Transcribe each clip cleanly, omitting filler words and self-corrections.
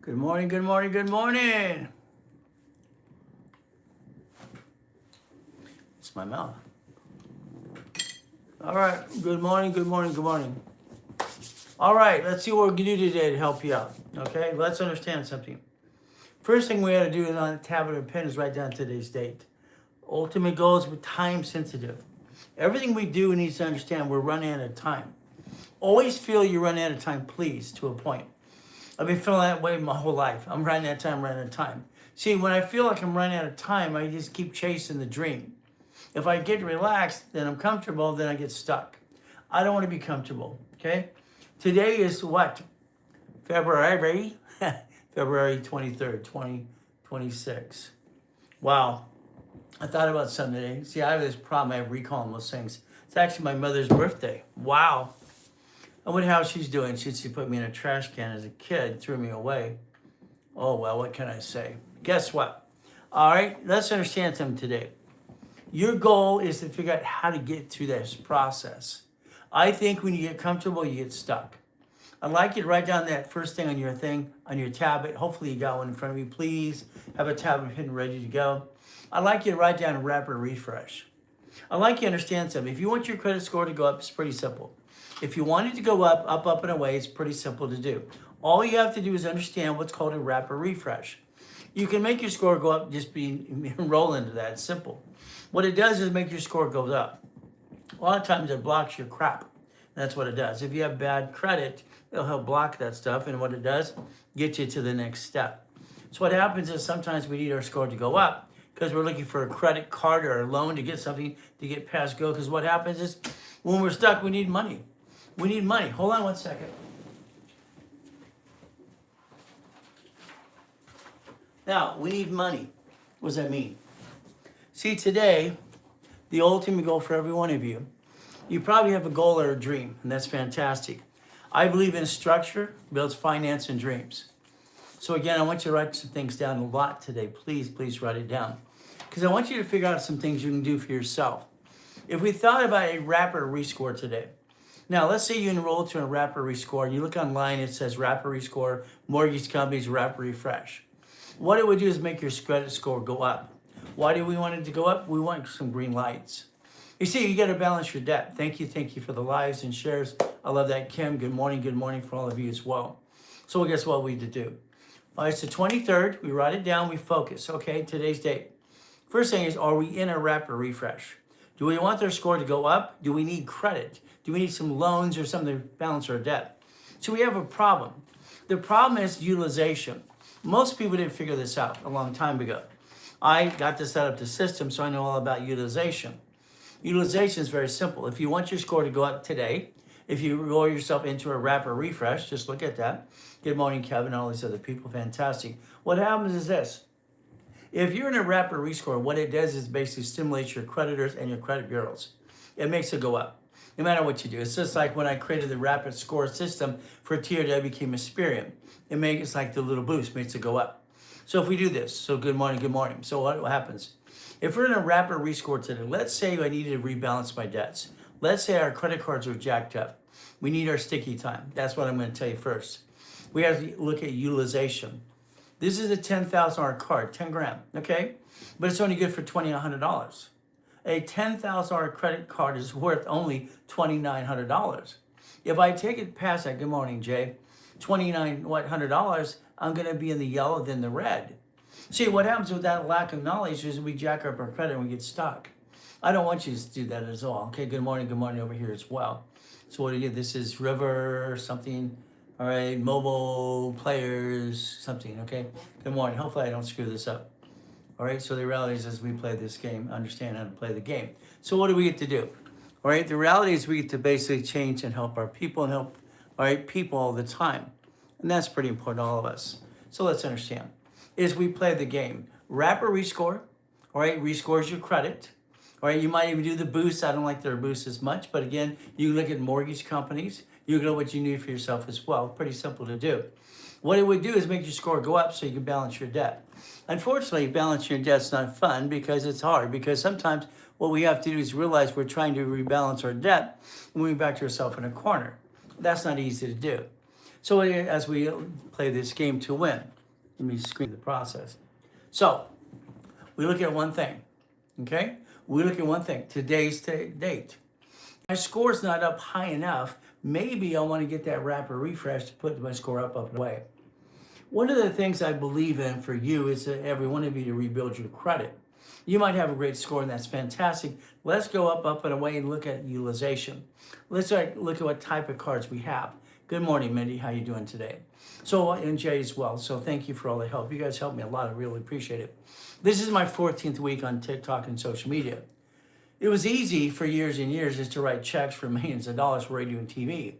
Good morning, good morning, good morning. It's my mouth. All right, good morning, good morning, good morning. All right, let's see what we can do today to help you out. Okay, let's understand something. First thing we got to do is on a tablet or pen is write down today's date. Ultimate goals with time sensitive. Everything we do needs to understand we're running out of time. Always feel you're running out of time, please, to a point. I've been feeling that way my whole life. I'm running out of time. See, when I feel like I'm running out of time, I just keep chasing the dream. If I get relaxed, then I'm comfortable, then I get stuck. I don't want to be comfortable, okay? Today is what? February? February 23rd, 2026. Wow. I thought about something today. See, I have this problem. I have recalling those things. It's actually my mother's birthday. Wow. I wonder how she's doing. She put me in a trash can as a kid, threw me away. Oh, well, what can I say? Guess what? All right, let's understand something today. Your goal is to figure out how to get through this process. I think when you get comfortable, you get stuck. I'd like you to write down that first thing on your tablet. Hopefully you got one in front of you. Please have a tablet hidden ready to go. I'd like you to write down a rapid refresh. I'd like you to understand something. If you want your credit score to go up, it's pretty simple. If you want it to go up, up, and away, it's pretty simple to do. All you have to do is understand what's called a rapid refresh. You can make your score go up, just roll into that. It's simple. What it does is make your score go up. A lot of times it blocks your crap. That's what it does. If you have bad credit, it'll help block that stuff. And what it does, get you to the next step. So what happens is sometimes we need our score to go up because we're looking for a credit card or a loan to get something to get past go. Because what happens is when we're stuck, we need money. We need money. Hold on one second. Now, we need money. What does that mean? See, today, the ultimate goal for every one of you, you probably have a goal or a dream, and that's fantastic. I believe in structure builds finance and dreams. So again, I want you to write some things down a lot today. Please, please write it down. Because I want you to figure out some things you can do for yourself. If we thought about a rapid rescore today, now, let's say you enroll to a rapid rescore and you look online, it says rapid rescore, mortgage companies, rapid refresh. What it would do is make your credit score go up. Why do we want it to go up? We want some green lights. You see, you got to balance your debt. Thank you for the lives and shares. I love that, Kim. Good morning for all of you as well. So guess what we need to do? All right, it's the 23rd. We write it down, we focus. Okay, today's date. First thing is, are we in a rapid refresh? Do we want their score to go up? Do we need credit? Do we need some loans or something to balance our debt? So we have a problem. The problem is utilization. Most people didn't figure this out a long time ago. I got to set up the system, so I know all about utilization. Utilization is very simple. If you want your score to go up today, if you roll yourself into a rapid refresh, just look at that. Good morning, Kevin, all these other people, fantastic. What happens is this. If you're in a rapid rescore, what it does is basically stimulates your creditors and your credit bureaus. It makes it go up, no matter what you do. It's just like when I created the rapid score system for TRW became Experian. It makes it like the little boost, makes it go up. So if we do this, so good morning. So what happens? If we're in a rapid rescore today, let's say I need to rebalance my debts. Let's say our credit cards are jacked up. We need our sticky time. That's what I'm going to tell you first. We have to look at utilization. This is a $10,000 card, 10 grand, okay? But it's only good for $2,900. A $10,000 credit card is worth only $2,900. If I take it past that, good morning, Jay, $2,900, I'm gonna be in the yellow, then the red. See, what happens with that lack of knowledge is we jack up our credit and we get stuck. I don't want you to do that at all. Okay, good morning over here as well. So what do you do? This is River something. All right, mobile players, something, okay? Good morning. Hopefully I don't screw this up. All right, so the reality is as we play this game, understand how to play the game. So what do we get to do? All right, the reality is we get to basically change and help our people and help, all right, people all the time. And that's pretty important to all of us. So let's understand. Is we play the game. Rapid rescore, all right, rescores your credit. All right, you might even do the boost. I don't like their boost as much, but again, you look at mortgage companies. You know what you need for yourself as well. Pretty simple to do. What it would do is make your score go up so you can balance your debt. Unfortunately, balancing your debt's not fun because it's hard. Because sometimes what we have to do is realize we're trying to rebalance our debt and we back to ourselves in a corner. That's not easy to do. So as we play this game to win, let me screen the process. So we look at one thing, okay? We look at one thing, today's date. My score's not up high enough. Maybe I want to get that rapid refresh to put my score up and away. One of the things I believe in for you is that every one of you to rebuild your credit. You might have a great score and that's fantastic. Let's go up and away and look at utilization. Let's look at what type of cards we have. Good morning, Mindy. How you doing today? So, and Jay as well. So thank you for all the help. You guys helped me a lot. I really appreciate it. This is my 14th week on TikTok and social media. It was easy for years and years just to write checks for millions of dollars for radio and TV.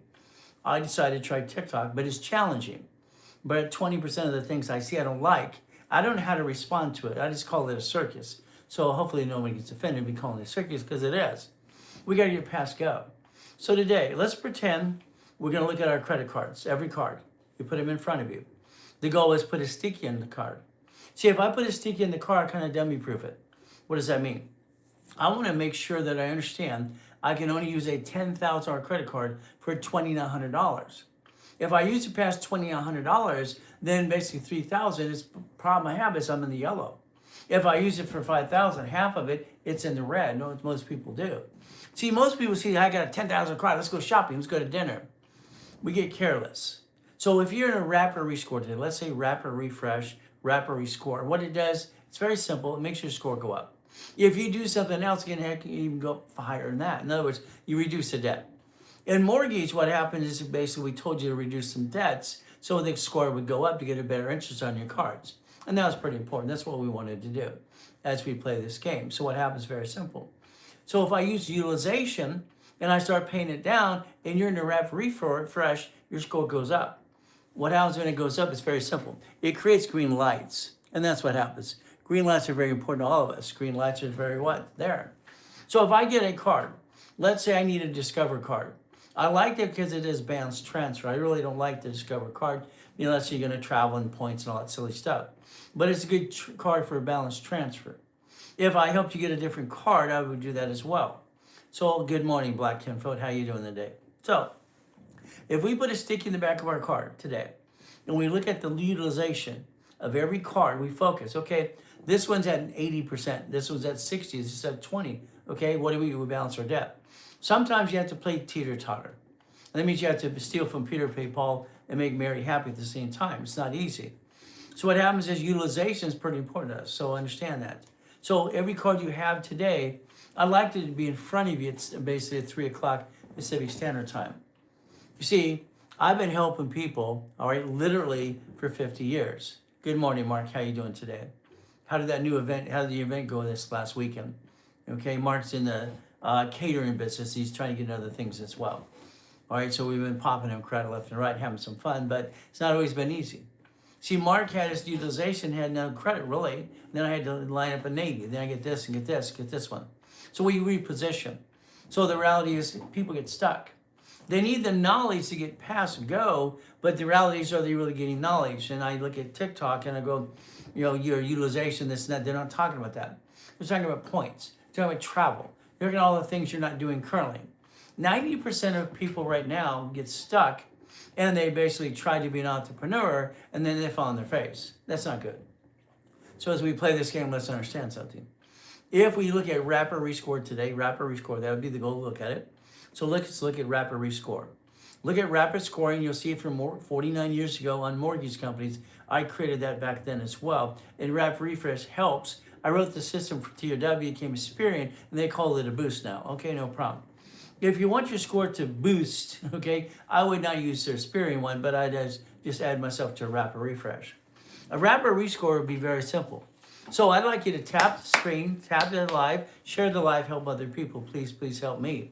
I decided to try TikTok, but it's challenging. But 20% of the things I see I don't like, I don't know how to respond to it. I just call it a circus. So hopefully nobody gets offended me calling it a circus, because it is. We got to get past go. So today, let's pretend we're going to look at our credit cards, every card. You put them in front of you. The goal is put a sticky in the card. See, if I put a sticky in the card, I kind of dummy proof it. What does that mean? I want to make sure that I understand I can only use a $10,000 credit card for $2,900. If I use it past $2,900, then basically $3,000 is the problem I have is I'm in the yellow. If I use it for $5,000, half of it, it's in the red. No, most people do. See, most people see I got a $10,000 card. Let's go shopping. Let's go to dinner. We get careless. So if you're in a rapid rescore today, let's say rapid refresh, rapid rescore. What it does, it's very simple. It makes your score go up. If you do something else, again, heck, you even go higher than that. In other words, you reduce the debt. In mortgage, what happens is basically we told you to reduce some debts so the score would go up to get a better interest on your cards. And that was pretty important. That's what we wanted to do as we play this game. So what happens is very simple. So if I use utilization and I start paying it down and you're in a rapid refresh, your score goes up. What happens when it goes up is very simple. It creates green lights. And that's what happens. Green lights are very important to all of us. Green lights are very what? There. So if I get a card, let's say I need a Discover card. I like it because it is balance transfer. I really don't like the Discover card, unless you're going to travel and points and all that silly stuff. But it's a good card for a balance transfer. If I helped you get a different card, I would do that as well. So good morning, Black Kinfoot. How you doing today? So if we put a stick in the back of our card today, and we look at the utilization of every card, we focus, okay, this one's at 80%, this one's at 60, this is at 20, okay, what do we do? We balance our debt. Sometimes you have to play teeter-totter. And that means you have to steal from Peter, pay Paul, and make Mary happy at the same time. It's not easy. So what happens is utilization is pretty important to us, so understand that. So every card you have today, I'd like it to be in front of you. It's basically at 3 o'clock Pacific Standard Time. You see, I've been helping people, all right, literally for 50 years. Good morning, Mark. How you doing today? How did the event go this last weekend? Okay, Mark's in the catering business. He's trying to get other things as well. All right, so we've been popping him credit left and right, having some fun, but it's not always been easy. See, Mark had his utilization, had no credit really. Then I had to line up a Navy. Then I get this and get this one. So we reposition. So the reality is people get stuck. They need the knowledge to get past and go, but the reality is, are they really getting knowledge? And I look at TikTok and I go, your utilization, this and that. They're not talking about that. They're talking about points. They're talking about travel. They're talking about all the things you're not doing currently. 90% of people right now get stuck and they basically try to be an entrepreneur and then they fall on their face. That's not good. So as we play this game, let's understand something. If we look at rapid rescore today, rapid rescore, that would be the goal to look at it. So let's look at rapid rescore. Look at rapid scoring. You'll see it from 49 years ago on mortgage companies. I created that back then as well. And rapid refresh helps. I wrote the system for TOW, it came Experian, and they call it a boost now. Okay, no problem. If you want your score to boost, okay, I would not use their Experian one, but I'd just add myself to a rapid refresh. A rapid rescore would be very simple. So I'd like you to tap the screen, tap the live, share the live, help other people. Please, please help me.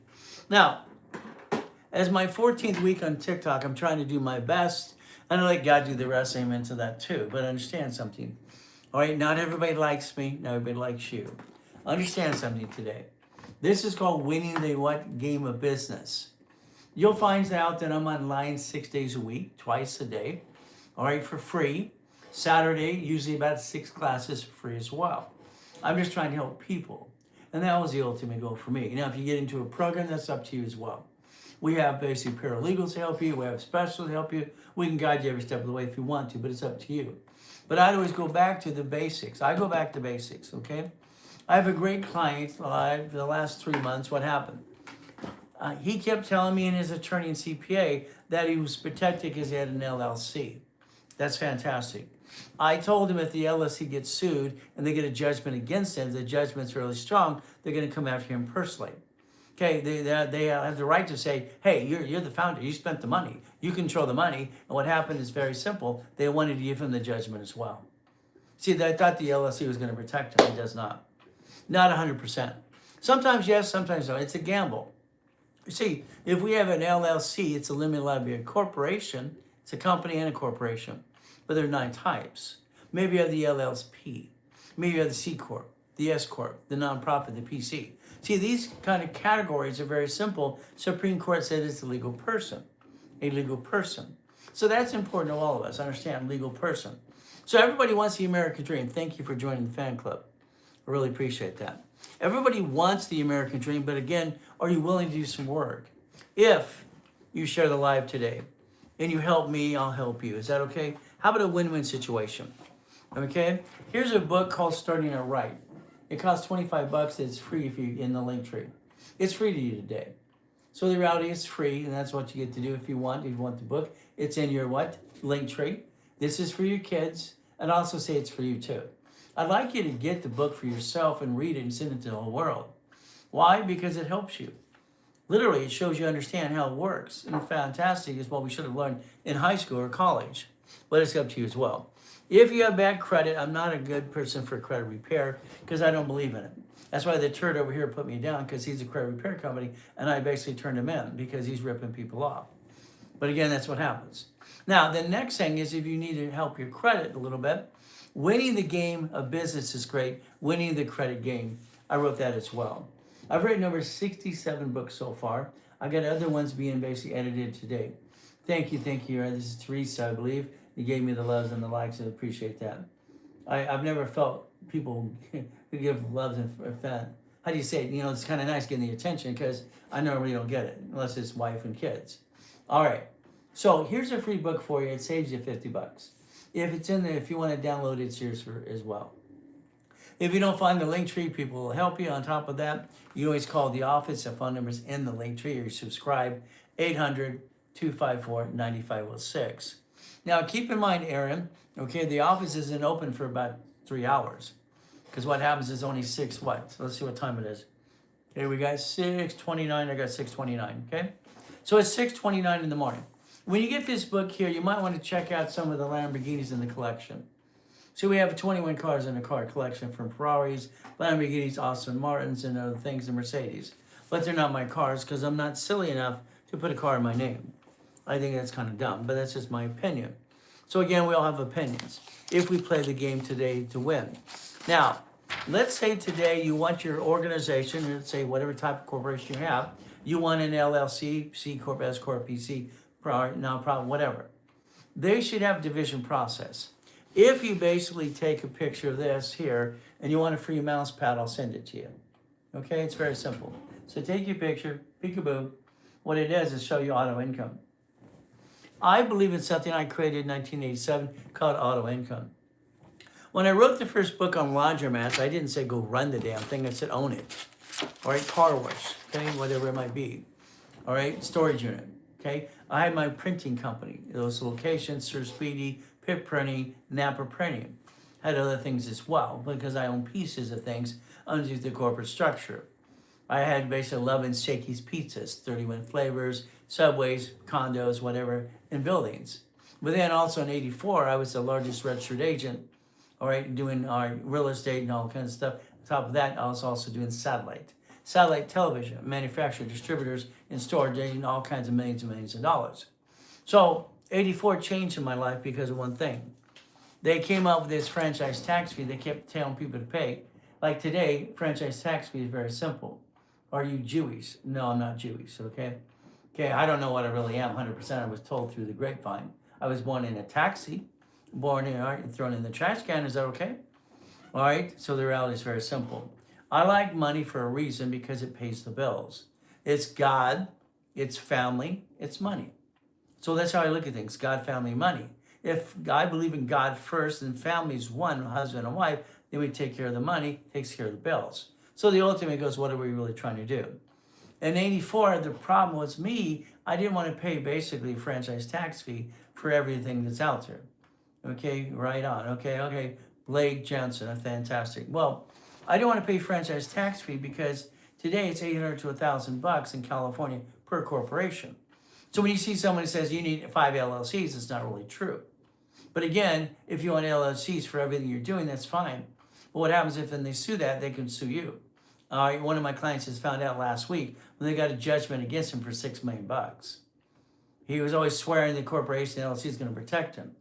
Now, as my 14th week on TikTok, I'm trying to do my best. And I let God do the rest. Amen to that too. But understand something. All right, not everybody likes me. Not everybody likes you. Understand something today. This is called winning the what game of business. You'll find out that I'm online 6 days a week, twice a day. All right, for free. Saturday, usually about 6 classes for free as well. I'm just trying to help people. And that was the ultimate goal for me. Now, if you get into a program, that's up to you as well. We have basically paralegals to help you. We have specialists to help you. We can guide you every step of the way if you want to, but it's up to you. But I'd always go back to the basics. I go back to basics, okay? I have a great client for the last 3 months. What happened? He kept telling me and his attorney and CPA that he was protected because he had an LLC. That's fantastic. I told him if the LLC gets sued and they get a judgment against him, the judgment's really strong, they're going to come after him personally. Okay, they have the right to say, hey, you're the founder, you spent the money, you control the money, and what happened is very simple. They wanted to give him the judgment as well. See, I thought the LLC was going to protect him. It does not. Not 100%. Sometimes yes, sometimes no. It's a gamble. You see, if we have an LLC, it's a limited liability corporation. It's a company and a corporation. But there are 9 types. Maybe you have the LLP. Maybe you have the C Corp, the S Corp, the nonprofit, the PC. See, these kind of categories are very simple. Supreme Court said it's a legal person. A legal person. So that's important to all of us. Understand, legal person. So everybody wants the American dream. Thank you for joining the fan club. I really appreciate that. Everybody wants the American dream, but again, are you willing to do some work? If you share the live today and you help me, I'll help you. Is that okay? How about a win-win situation? Okay? Here's a book called Starting It Right. It costs $25. It's free if you're in the link tree. It's free to you today. So the reality is free, and that's what you get to do if you want. If you want the book, it's in your what? Link tree. This is for your kids, and I also say it's for you too. I'd like you to get the book for yourself and read it and send it to the whole world. Why? Because it helps you. Literally, it shows you understand how it works. And fantastic is what we should have learned in high school or college. But it's up to you as well. If you have bad credit, I'm not a good person for credit repair because I don't believe in it. That's why the turd over here put me down, because he's a credit repair company, and I basically turned him in because he's ripping people off. But again, that's what happens. Now, the next thing is if you need to help your credit a little bit, winning the game of business is great. Winning the credit game, I wrote that as well. I've written over 67 books so far. I got other ones being basically edited today. Thank you. This is Teresa, I believe. You gave me the loves and the likes, and I appreciate that. I've never felt people who give loves and how do you say it? You know, it's kind of nice getting the attention because I normally don't get it unless it's wife and kids. All right. So here's a free book for you. It saves you $50. If it's in there, if you want to download it, it's yours as well. If you don't find the link tree, people will help you. On top of that, you always call the office. The phone number is in the link tree, or you subscribe, 800-254-9506. Now, keep in mind, Aaron, okay, the office isn't open for about 3 hours. Because what happens is only 6 what? So let's see what time it is. Okay, we got 6:29. I got 6:29, okay? So it's 6:29 in the morning. When you get this book here, you might want to check out some of the Lamborghinis in the collection. So we have 21 cars in the car collection, from Ferraris, Lamborghinis, Aston Martins, and other things, and Mercedes. But they're not my cars because I'm not silly enough to put a car in my name. I think that's kind of dumb, but that's just my opinion. So again, we all have opinions. If we play the game today to win. Now, let's say today you want your organization, let's say whatever type of corporation you have, you want an LLC, C Corp, S Corp, PC, nonprofit, whatever. They should have division process. If you basically take a picture of this here and you want a free mouse pad, I'll send it to you. Okay, it's very simple. So take your picture, peekaboo. What it does is show you auto income. I believe in something I created in 1987 called auto income. When I wrote the first book on laundromats, I didn't say go run the damn thing. I said own it. All right, car wash, okay, whatever it might be. All right, storage unit, okay. I had my printing company. Those locations, Sir Speedy, Pip Printing, Napa Printing. I had other things as well because I own pieces of things under the corporate structure. I had basically 11 Shakey's Pizzas, 31 flavors, Subways, condos, whatever, and buildings. But then also in 84, I was the largest registered agent, all right, doing our real estate and all kinds of stuff. On top of that, I was also doing satellite television, manufacturer, distributors, and storage, and all kinds of millions and millions of dollars. So 84 changed in my life because of one thing. They came up with this franchise tax fee they kept telling people to pay. Like today, franchise tax fee is very simple. Are you Jewish? No, I'm not Jewish, okay? Okay, I don't know what I really am, 100%. I was told through the grapevine. I was born in a taxi, born in, all right, and thrown in the trash can. Is that okay? All right, so the reality is very simple. I like money for a reason because it pays the bills. It's God, It's family, it's money. So that's how I look at things: God, family, money. If I believe in God first and family is one, husband and wife, then we take care of the money, takes care of the bills. So the ultimate goes, what are we really trying to do? In 84, the problem was me, I didn't want to pay basically franchise tax fee for everything that's out there. Okay, right on. Okay. Blake Jensen, fantastic. Well, I don't want to pay franchise tax fee because today it's $800 to $1,000 in California per corporation. So when you see someone who says you need 5 LLCs, it's not really true. But again, if you want LLCs for everything you're doing, that's fine. But what happens if when they sue that, they can sue you? One of my clients just found out last week when they got a judgment against him for $6 million. He was always swearing the corporation LLC is going to protect him.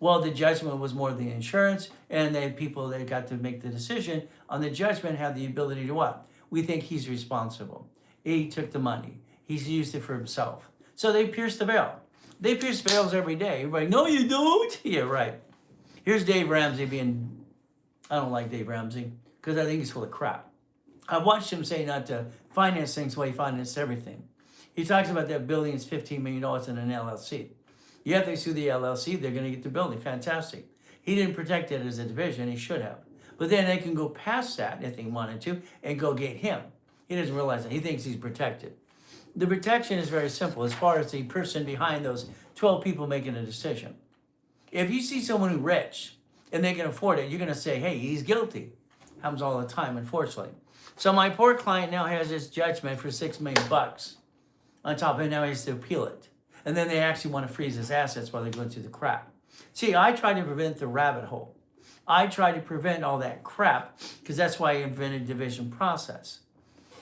Well, the judgment was more the insurance, and the people that got to make the decision on the judgment had the ability to what? We think he's responsible. He took the money. He's used it for himself. So they pierced the veil. They pierce veils every day. Everybody, no, you don't. Yeah, right. Here's Dave Ramsey being, I don't like Dave Ramsey because I think he's full of crap. I watched him say not to finance things while he financed everything. He talks about that building is $15 million in an LLC. Yeah, if they sue the LLC, they're going to get the building. Fantastic. He didn't protect it as a division. He should have. But then they can go past that if they wanted to and go get him. He doesn't realize that. He thinks he's protected. The protection is very simple as far as the person behind those 12 people making a decision. If you see someone who's rich and they can afford it, you're going to say, hey, he's guilty. Happens all the time, unfortunately. So my poor client now has this judgment for $6 million. On top of it, now he has to appeal it. And then they actually want to freeze his assets while they're going through the crap. See, I try to prevent the rabbit hole. I try to prevent all that crap because that's why I invented division process.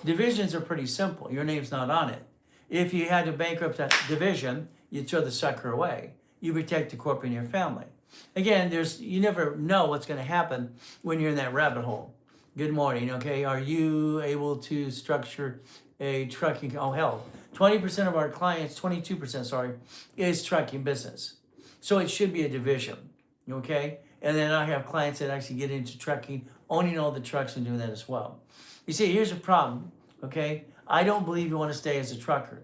Divisions are pretty simple. Your name's not on it. If you had to bankrupt that division, you throw the sucker away. You protect the corporate and your family. Again, you never know what's going to happen when you're in that rabbit hole. Good morning, okay? Are you able to structure a trucking? Oh, hell. 20% of our clients, 22%, sorry, is trucking business. So it should be a division, okay? And then I have clients that actually get into trucking, owning all the trucks and doing that as well. You see, here's a problem, okay? I don't believe you want to stay as a trucker.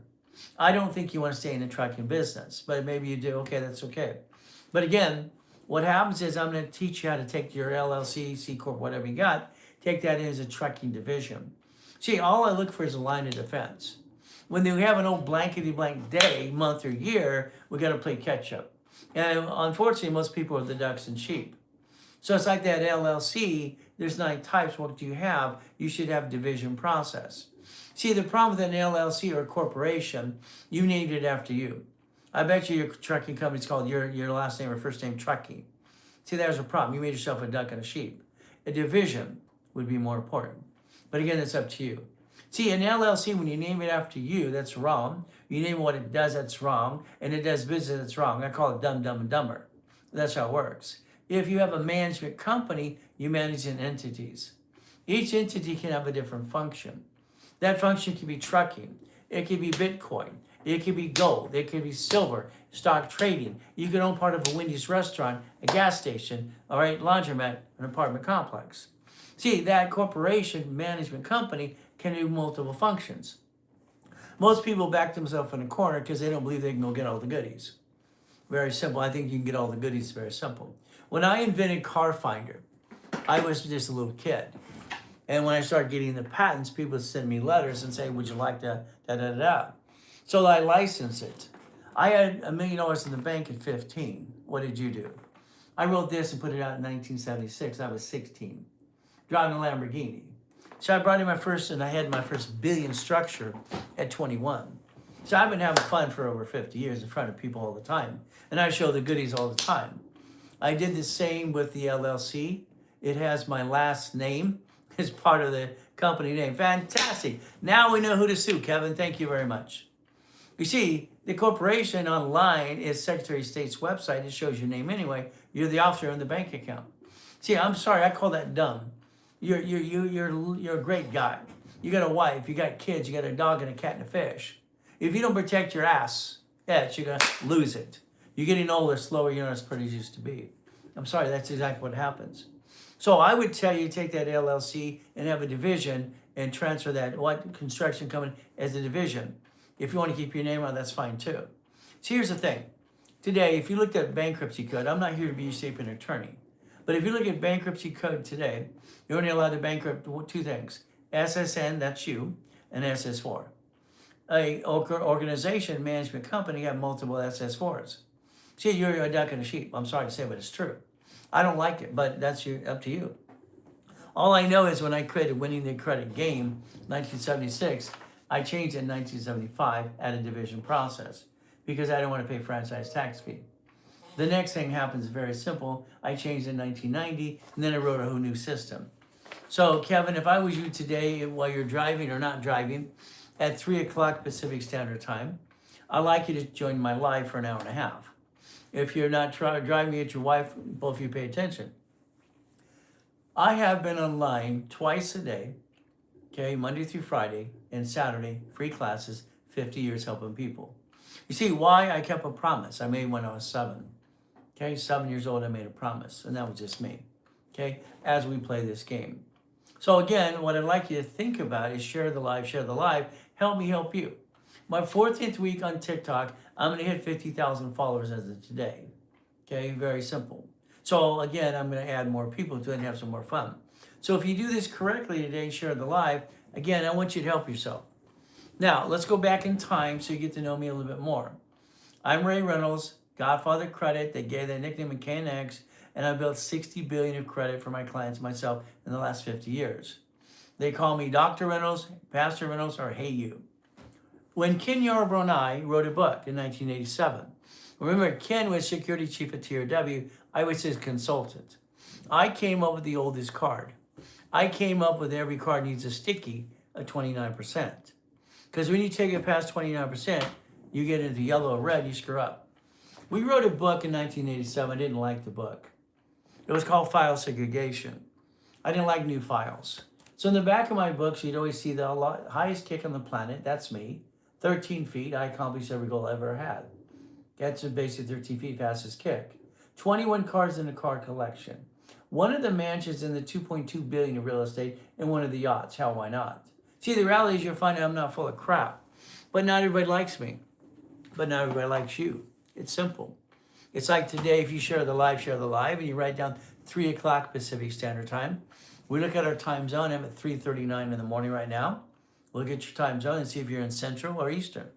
I don't think you want to stay in the trucking business, but maybe you do. Okay, that's okay. But again, what happens is I'm going to teach you how to take your LLC, C Corp, whatever you got, take that in as a trucking division. See, all I look for is a line of defense. When we have an old blankety blank day, month, or year, we got to play catch up. And unfortunately, most people are the ducks and sheep. So it's like that LLC, there's 9 types. What do you have? You should have division process. See, the problem with an LLC or a corporation, you named it after you. I bet you your trucking company's called your last name or first name Trucking. See, there's a problem. You made yourself a duck and a sheep. A division would be more important. But again, it's up to you. See, an LLC, when you name it after you, that's wrong. You name what it does, that's wrong. And it does business, that's wrong. I call it dumb, dumb, and dumber. That's how it works. If you have a management company, you manage in entities. Each entity can have a different function. That function can be trucking. It can be Bitcoin. It can be gold. It can be silver, stock trading. You can own part of a Wendy's restaurant, a gas station, all right, laundromat, an apartment complex. See, that corporation management company can do multiple functions. Most people back themselves in a corner because they don't believe they can go get all the goodies. Very simple. I think you can get all the goodies. Very simple. When I invented Car Finder, I was just a little kid. And when I started getting the patents, people would send me letters and say, would you like to da-da-da-da? So I licensed it. I had $1 million in the bank at 15. What did you do? I wrote this and put it out in 1976. I was 16, driving a Lamborghini. So I brought in and I had my first billion structure at 21. So I've been having fun for over 50 years in front of people all the time. And I show the goodies all the time. I did the same with the LLC. It has my last name as part of the company name. Fantastic. Now we know who to sue, Kevin. Thank you very much. You see, the corporation online is Secretary of State's website. It shows your name anyway. You're the officer in the bank account. See, I'm sorry, I call that dumb. You're a great guy. You got a wife, you got kids, you got a dog and a cat and a fish. If you don't protect your ass, you're gonna lose it. You're getting older, slower, you're not as pretty as you used to be. I'm sorry, that's exactly what happens. So I would tell you take that LLC and have a division and transfer that construction company as a division. If you want to keep your name on, that's fine too. So here's the thing. Today, if you looked at bankruptcy code, I'm not here to be your statement attorney, but if you look at bankruptcy code today, you're only allowed to bankrupt two things: SSN, that's you, and SS4. A organization, management company have multiple SS4s. See, you're a duck and a sheep. I'm sorry to say, but it's true. I don't like it, but that's up to you. All I know is when I created Winning the Credit Game, 1976, I changed it in 1975 at a division process because I didn't want to pay franchise tax fee. The next thing happens very simple. I changed in 1990, and then I wrote a whole new system. So, Kevin, if I was you today while you're driving or not driving at 3 o'clock Pacific Standard Time, I'd like you to join my live for an hour and a half. If you're not driving, get your wife, both of you pay attention. I have been online twice a day, okay, Monday through Friday and Saturday, free classes, 50 years helping people. You see why I kept a promise I made when I was 7. Okay, 7 years old, I made a promise, and that was just me, okay, as we play this game. So again, what I'd like you to think about is share the live, help me help you. My 14th week on TikTok, I'm going to hit 50,000 followers as of today. Okay, very simple. So again, I'm going to add more people to it and have some more fun. So if you do this correctly today, share the live, again, I want you to help yourself. Now, let's go back in time so you get to know me a little bit more. I'm Ray Reynolds, Godfather Credit. They gave that nickname in KNX, and I built $60 billion of credit for my clients myself in the last 50 years. They call me Dr. Reynolds, Pastor Reynolds, or Hey You. When Ken Yarbrough and I wrote a book in 1987, remember Ken was security chief at TRW, I was his consultant. I came up with the oldest card. I came up with every card needs a sticky of 29%. Because when you take it past 29%, you get into yellow or red, you screw up. We wrote a book in 1987. I didn't like the book. It was called File Segregation. I didn't like new files. So in the back of my books, you'd always see the highest kick on the planet. That's me. 13 feet. I accomplished every goal I ever had. That's basically 13 feet fastest kick. 21 cars in the car collection. One of the mansions in the 2.2 billion in real estate and one of the yachts. Hell, why not? See, the reality is you'll find out I'm not full of crap. But not everybody likes me. But not everybody likes you. It's simple. It's like today, if you share the live, and you write down 3 o'clock Pacific Standard Time. We look at our time zone. I'm at 3:39 in the morning right now. Look at your time zone and see if you're in Central or Eastern.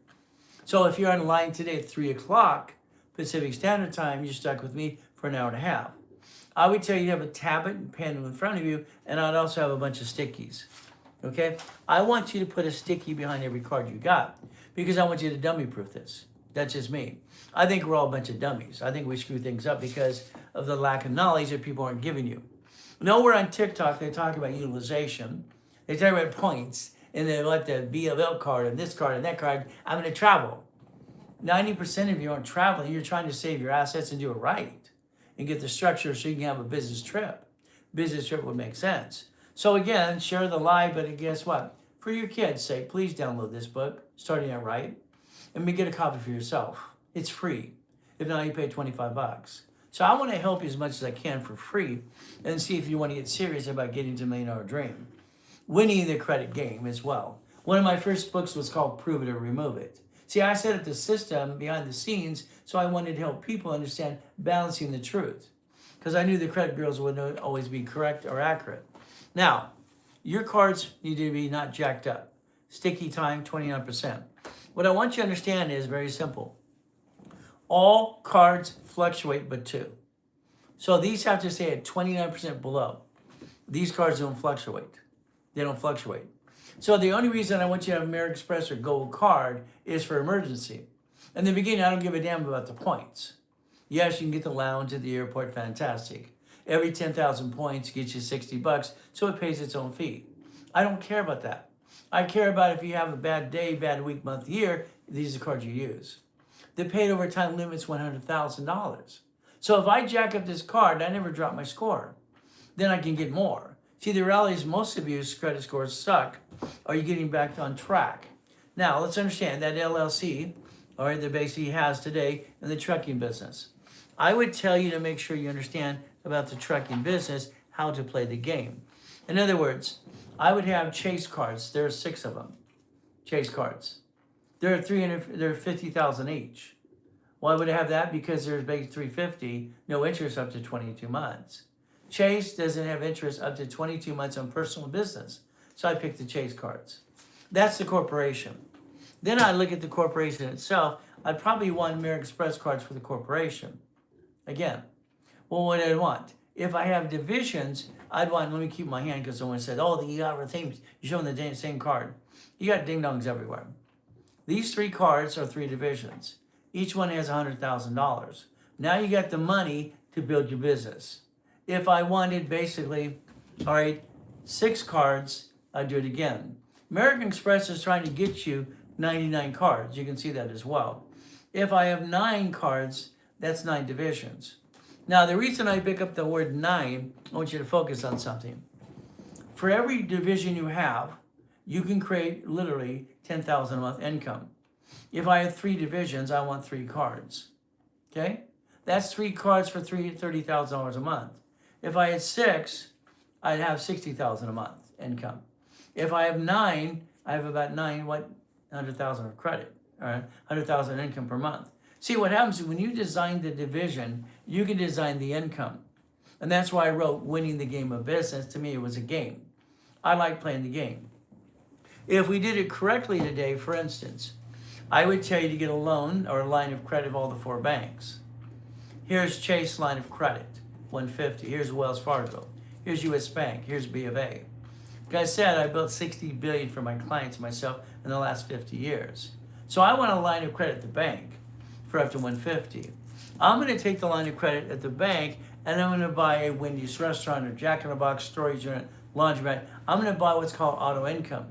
So if you're online today at 3 o'clock Pacific Standard Time, you're stuck with me for an hour and a half. I would tell you to have a tablet and pen in front of you, and I'd also have a bunch of stickies. Okay? I want you to put a sticky behind every card you got because I want you to dummy proof this. That's just me. I think we're all a bunch of dummies. I think we screw things up because of the lack of knowledge that people aren't giving you. Nowhere on TikTok they talk about utilization. They talk about points, and they let the BLL card and this card and that card. I'm going to travel. 90% of you aren't traveling. You're trying to save your assets and do it right and get the structure so you can have a business trip. Business trip would make sense. So again, share the live, but guess what? For your kids' sake, please download this book, Starting Out Right, and get a copy for yourself. It's free. If not, you pay $25. So I want to help you as much as I can for free and see if you want to get serious about getting to $1 million dream. Winning the credit game as well. One of my first books was called Prove It or Remove It. See, I set up the system behind the scenes, so I wanted to help people understand balancing the truth. Because I knew the credit bureaus wouldn't always be correct or accurate. Now, your cards need to be not jacked up. Sticky time, 29%. What I want you to understand is very simple. All cards fluctuate but 2. So these have to stay at 29% below. These cards don't fluctuate. They don't fluctuate. So the only reason I want you to have American Express or Gold card is for emergency. In the beginning, I don't give a damn about the points. Yes, you can get the lounge at the airport, fantastic. Every 10,000 points gets you $60, so it pays its own fee. I don't care about that. I care about if you have a bad day, bad week, month, year, these are the cards you use. The paid over time limit's $100,000. So if I jack up this card, I never drop my score. Then I can get more. See, the reality is most of you's credit scores suck. Are you getting back on track? Now, let's understand that LLC, or the base he has today in the trucking business. I would tell you to make sure you understand about the trucking business, how to play the game. In other words, I would have chase cards. There are 6 of them. Chase cards. They're they're 50,000 each. Why would I have that? Because there's base 350, no interest up to 22 months. Chase doesn't have interest up to 22 months on personal business. So I picked the Chase cards. That's the corporation. Then I look at the corporation itself. I'd probably want American Express cards for the corporation. Again, well, what do I want? If I have divisions, I'd want, let me keep my hand because someone said, oh, you got the same, you're showing the same card. You got ding-dongs everywhere. These 3 cards are 3 divisions. Each one has $100,000. Now you got the money to build your business. If I wanted basically, all right, 6 cards, I'd do it again. American Express is trying to get you 99 cards. You can see that as well. If I have 9 cards, that's 9 divisions. Now, the reason I pick up the word 9, I want you to focus on something. For every division you have, you can create literally $10,000 a month income. If I have 3 divisions, I want 3 cards. Okay? That's 3 cards for $30,000 a month. If I had 6, I'd have $60,000 a month income. If I have 9, I have about 100,000 of credit, all right? 100,000 income per month. See, what happens is when you design the division, you can design the income. And that's why I wrote winning the game of business. To me, it was a game. I like playing the game. If we did it correctly today, for instance, I would tell you to get a loan or a line of credit of all the 4 banks. Here's Chase line of credit, $150. Here's Wells Fargo. Here's U.S. Bank. Here's B of A. Like I said, I built $60 billion for my clients myself in the last 50 years. So I want a line of credit at the bank for up to $150. I'm going to take the line of credit at the bank and I'm going to buy a Wendy's restaurant or Jack in the Box storage unit, laundromat. I'm going to buy what's called auto income.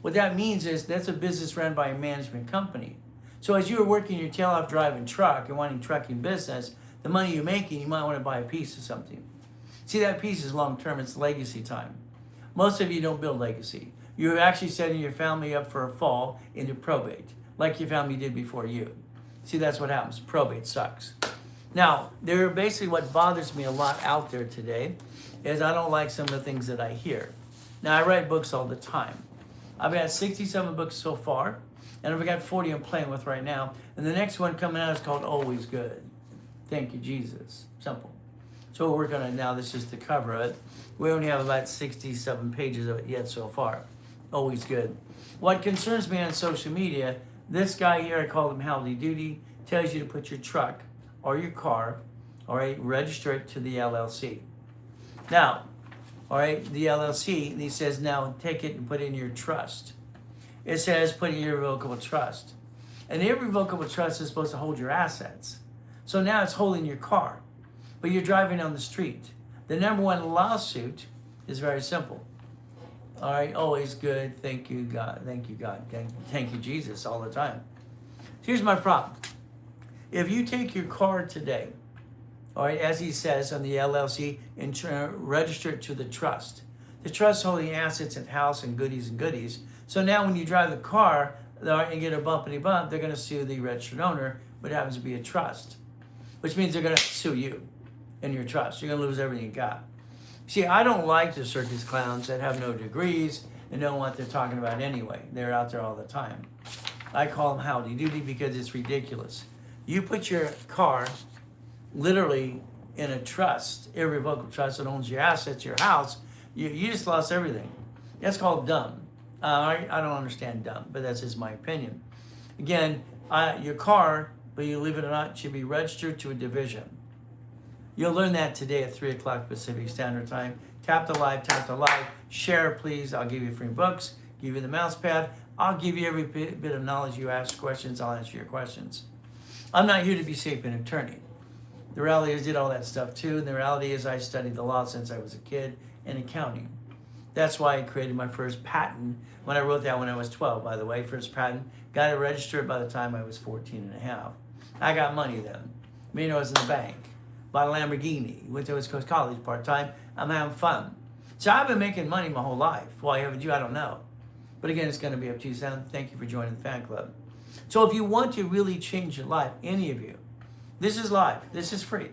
What that means is that's a business run by a management company. So as you're working your tail off driving truck and wanting trucking business, the money you're making, you might want to buy a piece of something. See, that piece is long term. It's legacy time. Most of you don't build legacy. You're actually setting your family up for a fall into probate, like your family did before you. See, that's what happens. Probate sucks. Now, there basically what bothers me a lot out there today is I don't like some of the things that I hear. Now, I write books all the time. I've got 67 books so far, and I've got 40 I'm playing with right now. And the next one coming out is called Always Good. Thank you, Jesus. Simple. So we're working on it now. This is the cover of it. We only have about 67 pages of it yet so far. Always good. What concerns me on social media, this guy here, I call him Howdy Doody, tells you to put your truck or your car, all right, register it to the LLC. Now, all right, the LLC, and he says, now take it and put it in your trust. It says put in your irrevocable trust. And the irrevocable trust is supposed to hold your assets. So now it's holding your car, but you're driving on the street. The number 1 lawsuit is very simple. All right, always good. Thank you, God. Thank you, God. Thank you, Jesus, all the time. Here's my problem. If you take your car today, all right, as he says on the LLC, and register it to the trust. The trust holding assets and house and goodies. So now when you drive the car and get a bumpity bump, they're going to sue the registered owner, but it happens to be a trust, which means they're going to sue you and your trust. You're going to lose everything you got. See, I don't like the circus clowns that have no degrees and don't know what they're talking about anyway. They're out there all the time. I call them Howdy Doody because it's ridiculous. You put your car literally in a trust, irrevocable trust that owns your assets, your house, you just lost everything. That's called dumb. I don't understand dumb, but that's just my opinion. Again, your car, believe it or not, should be registered to a division. You'll learn that today at 3 o'clock Pacific Standard Time. Tap the live, share please. I'll give you free books, give you the mouse pad. I'll give you every bit of knowledge. You ask questions, I'll answer your questions. I'm not here to be safe an attorney. The reality is I did all that stuff too, and the reality is I studied the law since I was a kid in accounting. That's why I created my first patent when I wrote that when I was 12, by the way. First patent, got it registered by the time I was 14 and a half. I got money then. I was in the bank. Bought a Lamborghini. Went to West Coast College part-time. I'm having fun. So I've been making money my whole life. Why haven't you? I don't know. But again, it's going to be up to you, Sam. Thank you for joining the fan club. So if you want to really change your life, any of you, this is live. This is free.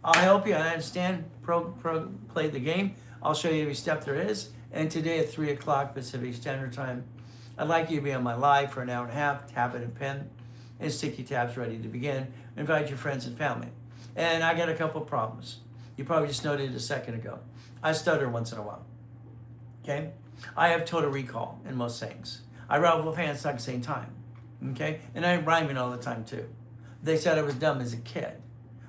I'll help you. I understand. Play the game. I'll show you every step there is. And today at 3 o'clock Pacific Standard Time, I'd like you to be on my live for an hour and a half, tablet and pen, and sticky tabs ready to begin. Invite your friends and family. And I got a couple problems. You probably just noted a second ago. I stutter once in a while. Okay? I have total recall in most things. I rattle both hands at the same time. Okay? And I'm rhyming all the time too. They said I was dumb as a kid.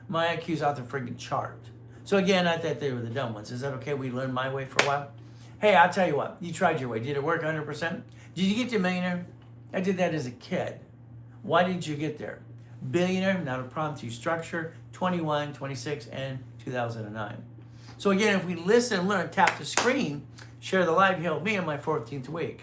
My IQ's off the friggin' chart. So again, I thought they were the dumb ones. Is that okay? We learned my way for a while? Hey, I'll tell you what. You tried your way. Did it work 100%? Did you get to millionaire? I did that as a kid. Why didn't you get there? Billionaire, not a problem to structure, 21, 26, and 2009. So again, if we listen and learn, tap the screen, share the live, help me in my 14th week.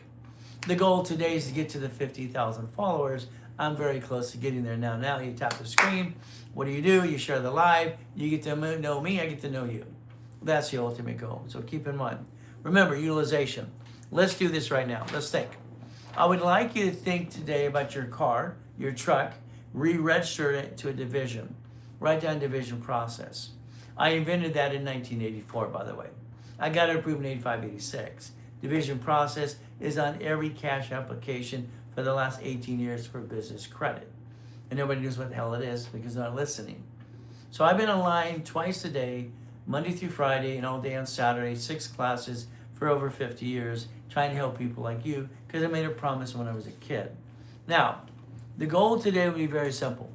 The goal today is to get to the 50,000 followers. I'm very close to getting there now. Now you tap the screen. What do? You share the live. You get to know me. I get to know you. That's the ultimate goal. So keep in mind. Remember, utilization. Let's do this right now. Let's think. I would like you to think today about your car, your truck, re-register it to a division. Write down division process. I invented that in 1984, by the way. I got it approved in 85, 86. Division process is on every cash application for the last 18 years for business credit. And nobody knows what the hell it is because they're not listening. So I've been online twice a day, Monday through Friday, and all day on Saturday, 6 classes for over 50 years, trying to help people like you because I made a promise when I was a kid. Now, the goal today would be very simple.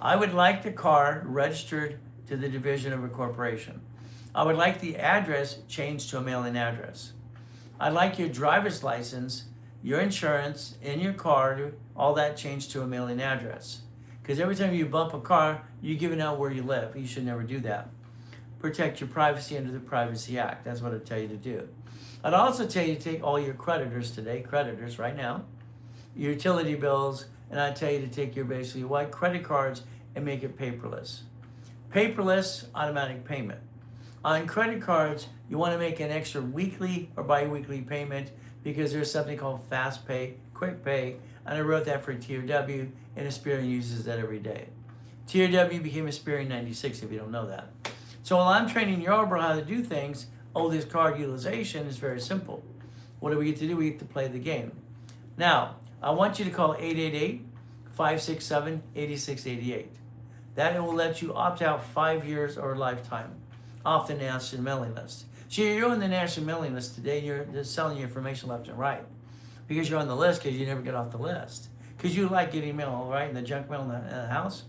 I would like the car registered to the division of a corporation. I would like the address changed to a mailing address. I'd like your driver's license, your insurance, and your card, all that changed to a mailing address. Because every time you bump a car, you're giving out where you live. You should never do that. Protect your privacy under the Privacy Act. That's what I'd tell you to do. I'd also tell you to take all your creditors today, creditors right now, your utility bills, and I'd tell you to take your basically white credit cards and make it paperless. Paperless, automatic payment. On credit cards, you want to make an extra weekly or bi-weekly payment because there's something called fast pay, quick pay, and I wrote that for TRW, and Experian uses that every day. TRW became Experian in 96, if you don't know that. So while I'm training Yarborough how to do things, this card utilization is very simple. What do we get to do? We get to play the game. Now, I want you to call 888-567-8688. That will let you opt out 5 years or a lifetime off the national mailing list. So you're on the national mailing list today, you're selling your information left and right. Because you're on the list because you never get off the list. Because you like getting mail, right, in the junk mail in the house.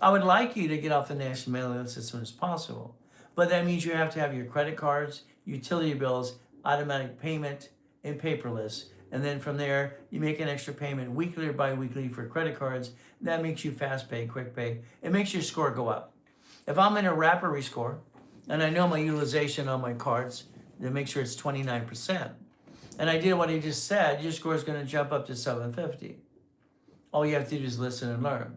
I would like you to get off the national mailing list as soon as possible. But that means you have to have your credit cards, utility bills, automatic payment, and paperless. And then from there, you make an extra payment weekly or bi-weekly for credit cards. That makes you fast pay, quick pay. It makes your score go up. If I'm in a rapper rescore, and I know my utilization on my cards, to make sure it's 29%, and I did what I just said, your score is going to jump up to 750. All you have to do is listen and learn.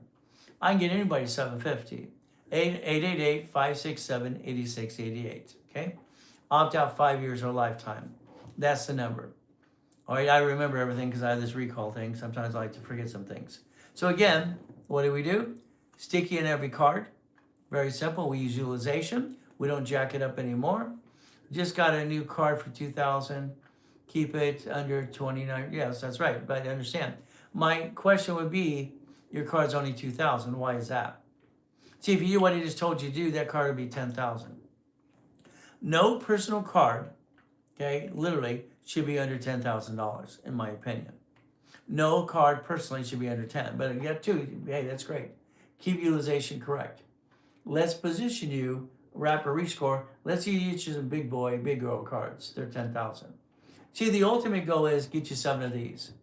I can get anybody 750. 888-567-8688. Okay? Opt out 5 years or lifetime. That's the number. All right, I remember everything because I have this recall thing. Sometimes I like to forget some things. So again, what do? Sticky in every card. Very simple. We use utilization. We don't jack it up anymore. Just got a new card for 2000. Keep it under 29. Yes, that's right. But I understand. My question would be, your card's only 2,000. Why is that? See, if you do what I just told you to do, that card would be 10,000. No personal card, okay, literally, should be under $10,000, in my opinion. No card personally should be under 10, but if you have 2, hey, that's great. Keep utilization correct. Let's position you, rapper rescore. Let's see you choose some big boy, big girl cards. They're 10,000. See, the ultimate goal is get you 7 of these.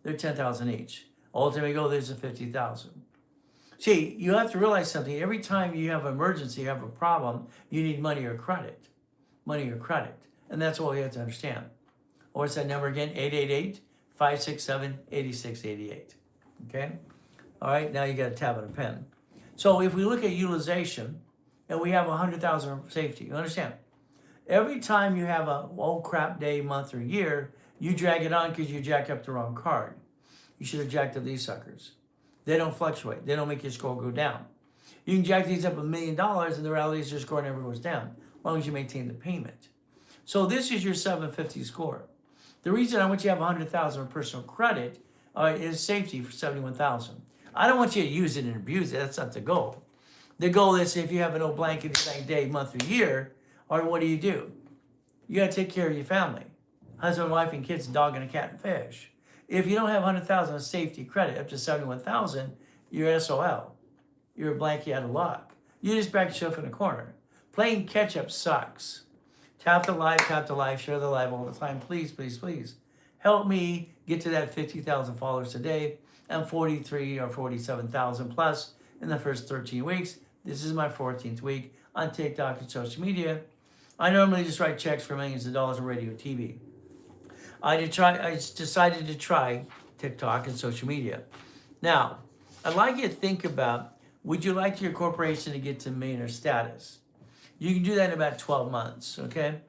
They're 10,000 each. Ultimate goal, there's a 50,000. See, you have to realize something. Every time you have an emergency, you have a problem, you need money or credit. Money or credit. And that's what we have to understand. What's that number again? 888-567-8688. Okay? All right, now you got a tablet and a pen. So if we look at utilization, and we have 100,000 safety, you understand? Every time you have a crap day, month, or year, you drag it on because you jack up the wrong card. You should have jacked up these suckers. They don't fluctuate. They don't make your score go down. You can jack these up $1 million, and the reality is your score never goes down, as long as you maintain the payment. So this is your 750 score. The reason I want you to have 100,000 of personal credit is safety for 71,000. I don't want you to use it and abuse it. That's not the goal. The goal is if you have an old blanket day, month, or year, or what do? You got to take care of your family. Husband, wife, and kids, dog, and a cat and fish. If you don't have 100,000 of safety credit up to 71,000, you're SOL. You're a blankie out of luck. You just back yourself in a corner. Playing catch up sucks. Tap the live, share the live all the time. Please, please, please. Help me get to that 50,000 followers today. I'm 43 or 47,000 plus in the first 13 weeks. This is my 14th week on TikTok and social media. I normally just write checks for millions of dollars on radio and TV. I decided to try TikTok and social media. Now, I'd like you to think about, would you like your corporation to get to millionaire status? You can do that in about 12 months, okay?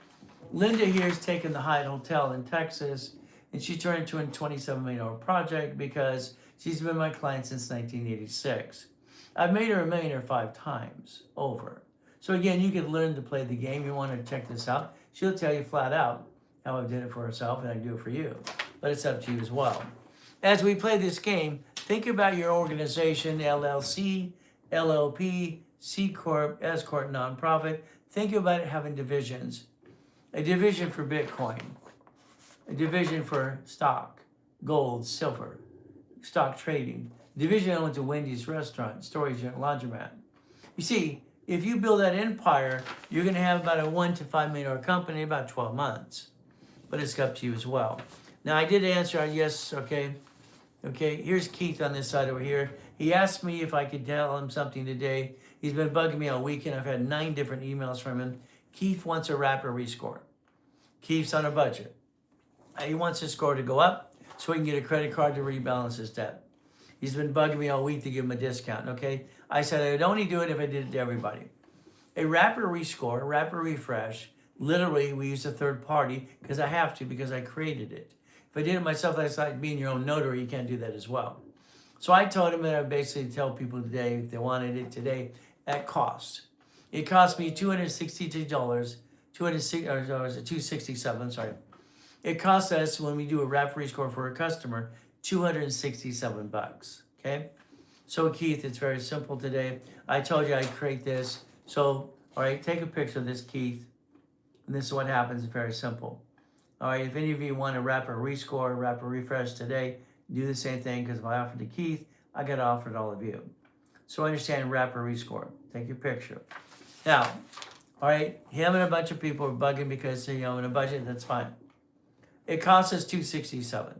Linda here has taken the Hyatt Hotel in Texas, and she turned it into a $27 million project because she's been my client since 1986. I've made her a millionaire 5 times over. So again, you can learn to play the game. You want to check this out. She'll tell you flat out how I did it for herself, and I do it for you. But it's up to you as well. As we play this game, think about your organization, LLC, LLP, C Corp, S Corp, nonprofit. Think about it having divisions. A division for Bitcoin. A division for stock, gold, silver, stock trading. Division owns a Wendy's restaurant, storage unit, laundromat. You see, if you build that empire, you're going to have about a $1 to $5 million company in about 12 months. But it's up to you as well. Now, I did answer on yes, okay. Okay, here's Keith on this side over here. He asked me if I could tell him something today. He's been bugging me all weekend. I've had 9 different emails from him. Keith wants a rapid rescore. Keith's on a budget. He wants his score to go up so he can get a credit card to rebalance his debt. He's been bugging me all week to give him a discount, okay? I said I would only do it if I did it to everybody. A rapid rescore, a rapid refresh, literally we use a third party because I have to, because I created it. If I did it myself, that's like being your own notary. You can't do that as well. So I told him that I would basically tell people today, if they wanted it today, at cost. It cost me $262, $267, sorry. It costs us, when we do a rapid rescore for a customer, $267, okay? So Keith, it's very simple today. I told you I'd create this. So, all right, take a picture of this, Keith. And this is what happens, it's very simple. All right, if any of you want a rapid rescore, rapid refresh today, do the same thing, because if I offered to Keith, I got to offer to all of you. So understand rapid rescore. Take your picture. Now, all right, him and a bunch of people are bugging because, in a budget, that's fine. It costs us $267,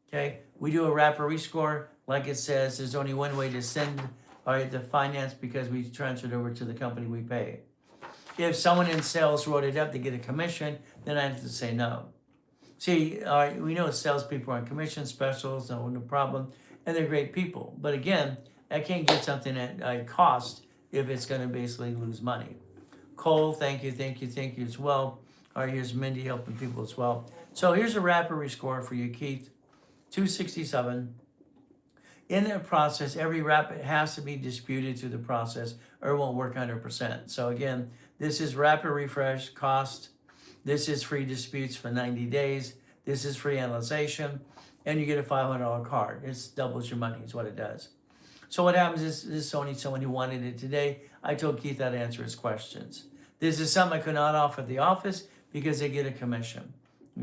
okay? We do a rapid rescore. Like it says, there's only one way to send, all right, the finance, because we transferred over to the company we pay. If someone in sales wrote it up to get a commission, then I have to say no. See, all right, we know salespeople are on commission specials, no problem, and they're great people. But again, I can't get something at cost if it's going to basically lose money. Cole, thank you as well. All right, here's Mindy helping people as well. So here's a rapid rescore for you, Keith. 267. In that process, every rapid has to be disputed through the process or it won't work 100%. So again, this is rapid refresh cost. This is free disputes for 90 days. This is free analyzation. And you get a $500 card. It doubles your money is what it does. So what happens is, this is only someone who wanted it today. I told Keith I'd answer his questions. This is something I could not offer at the office because they get a commission.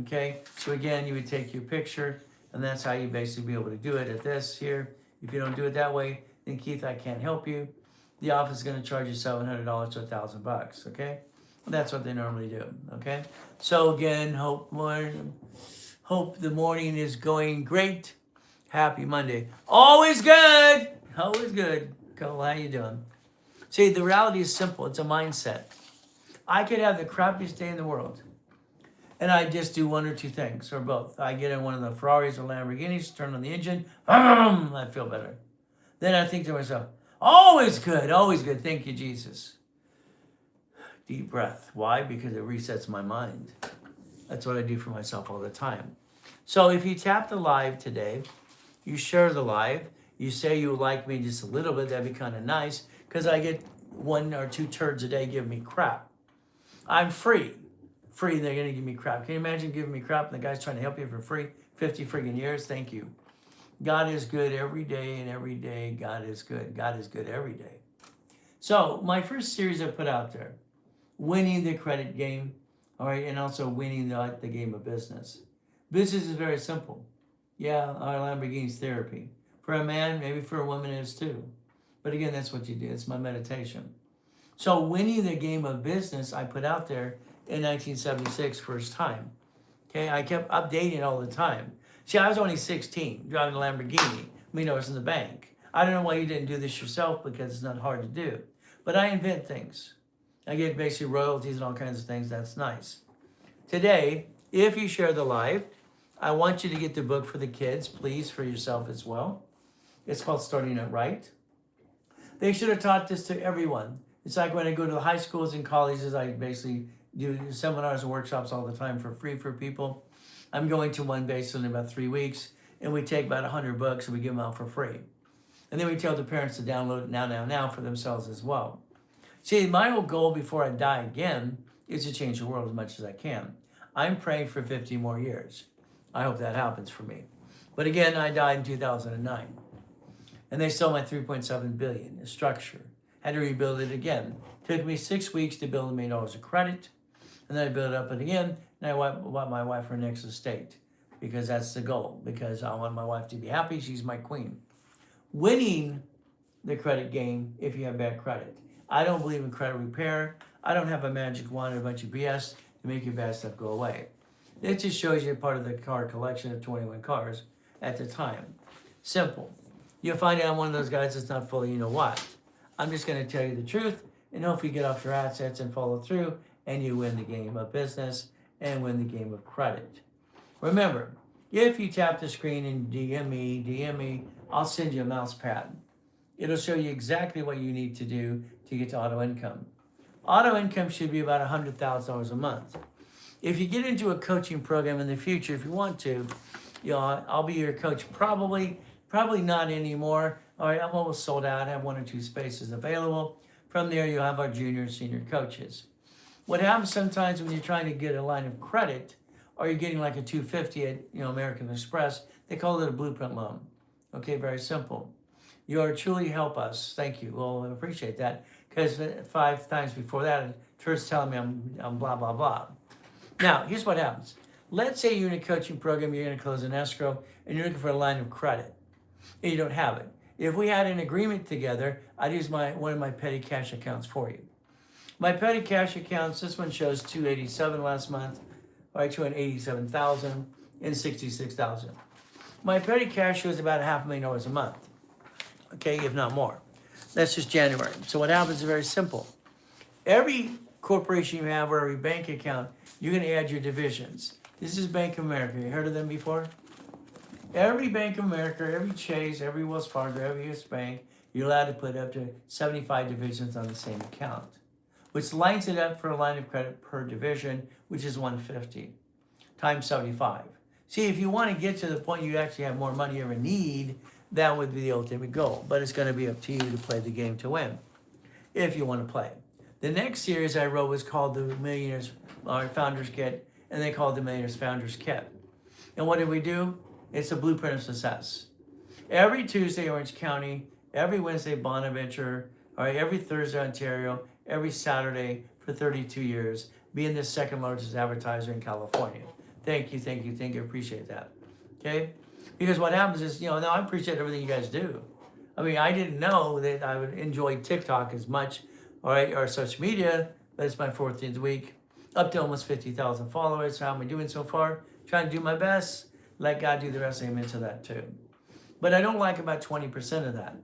Okay, so again, you would take your picture, and that's how you basically be able to do it at this here. If you don't do it that way, then Keith, I can't help you. The office is going to charge you $700 to $1,000, okay? That's what they normally do, okay? So again, hope the morning is going great. Happy Monday. Always good. Always good. Cole, how you doing? See, the reality is simple. It's a mindset. I could have the crappiest day in the world, and I just do one or two things, or both. I get in one of the Ferraris or Lamborghinis, turn on the engine, I feel better. Then I think to myself, always good, thank you, Jesus. Deep breath. Why? Because it resets my mind. That's what I do for myself all the time. So if you tap the live today, you share the live, you say you like me just a little bit, that'd be kind of nice, because I get 1 or 2 turds a day giving me crap. I'm free free, they're going to give me crap. Can you imagine giving me crap and the guy's trying to help you for free? 50 friggin' years? Thank you. God is good every day, and every day God is good. God is good every day. So my first series I put out there, winning the credit game, all right, and also winning the game of business. Business is very simple. Yeah, our Lamborghini's therapy. For a man, maybe for a woman it is too. But again, that's what you do. It's my meditation. So winning the game of business, I put out there in 1976, first time. Okay, I kept updating all the time. See, I was only 16, driving a Lamborghini. I was in the bank. I don't know why you didn't do this yourself, because it's not hard to do. But I invent things. I get basically royalties and all kinds of things. That's nice. Today, if you share the live, I want you to get the book for the kids, please, for yourself as well. It's called Starting It Right. They should have taught this to everyone. It's like when I go to the high schools and colleges, I basically do seminars and workshops all the time for free for people. I'm going to one basically in about 3 weeks, and we take about 100 books and we give them out for free. And then we tell the parents to download it now for themselves as well. See, my whole goal before I die again is to change the world as much as I can. I'm praying for 50 more years. I hope that happens for me. But again, I died in 2009. And they stole my $3.7 billion, the structure. Had to rebuild it again. Took me 6 weeks to build $1 million of credit. And then I built it up again, and I bought my wife her next estate, because that's the goal, because I want my wife to be happy. She's my queen. Winning the credit game if you have bad credit. I don't believe in credit repair. I don't have a magic wand or a bunch of BS to make your bad stuff go away. It just shows you part of the car collection of 21 cars at the time. Simple. You'll find out I'm one of those guys that's not full of you know what. I'm just going to tell you the truth, and hopefully you get off your assets and follow through, and you win the game of business and win the game of credit. Remember, if you tap the screen and DM me, I'll send you a mouse pad. It'll show you exactly what you need to do to get to auto income. Auto income should be about $100,000 a month. If you get into a coaching program in the future, if you want to, I'll be your coach. Probably not anymore. All right, I'm almost sold out. I have 1 or 2 spaces available. From there, you'll have our junior and senior coaches. What happens sometimes when you're trying to get a line of credit, or you're getting like a $250 at American Express, they call it a blueprint loan. Okay, very simple. You are truly help us. Thank you. Well, I appreciate that, because 5 times before that, Turt's telling me I'm blah, blah, blah. Now, here's what happens. Let's say you're in a coaching program, you're going to close an escrow, and you're looking for a line of credit, and you don't have it. If we had an agreement together, I'd use one of my petty cash accounts for you. My petty cash accounts, this one shows 287 last month, all right, 287,000 and 66,000. My petty cash shows about $500,000 a month, okay, if not more. That's just January. So what happens is very simple. Every corporation you have or every bank account, you're going to add your divisions. This is Bank of America. You heard of them before? Every Bank of America, every Chase, every Wells Fargo, every US Bank, you're allowed to put up to 75 divisions on the same account, which lines it up for a line of credit per division, which is 150 times 75. See, if you want to get to the point you actually have more money you ever need, that would be the ultimate goal. But it's going to be up to you to play the game to win, if you want to play. The next series I wrote was called the Millionaires Founders Kit, and they called it the Millionaires Founders Kit. And what did we do? It's a blueprint of success. Every Tuesday, Orange County. Every Wednesday, Bonaventure. All right, every Thursday, Ontario. Every Saturday for 32 years, being the second largest advertiser in California. Thank you. Appreciate that. Okay? Because what happens is, now I appreciate everything you guys do. I mean, I didn't know that I would enjoy TikTok as much, all right, or social media, but it's my 14th week. Up to almost 50,000 followers. How am I doing so far? Trying to do my best. Let God do the rest. Amen to that too. But I don't like about 20% of that.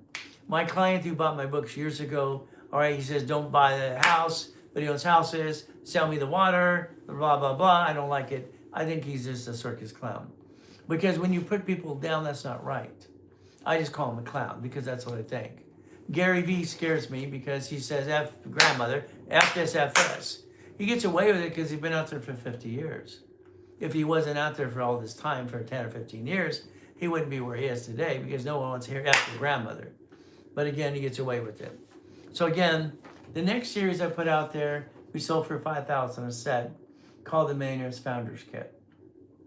My client who bought my books years ago, all right, he says, don't buy the house, but he owns houses, sell me the water, blah, blah, blah. I don't like it. I think he's just a circus clown. Because when you put people down, that's not right. I just call him a clown because that's what I think. Gary Vee scares me because he says, F grandmother, F this, F this. He gets away with it because he's been out there for 50 years. If he wasn't out there for all this time, for 10 or 15 years, he wouldn't be where he is today because no one wants to hear F your grandmother. But again, he gets away with it. So again, the next series I put out there, we sold for $5,000 a set. called the Millionaire's Founders Kit.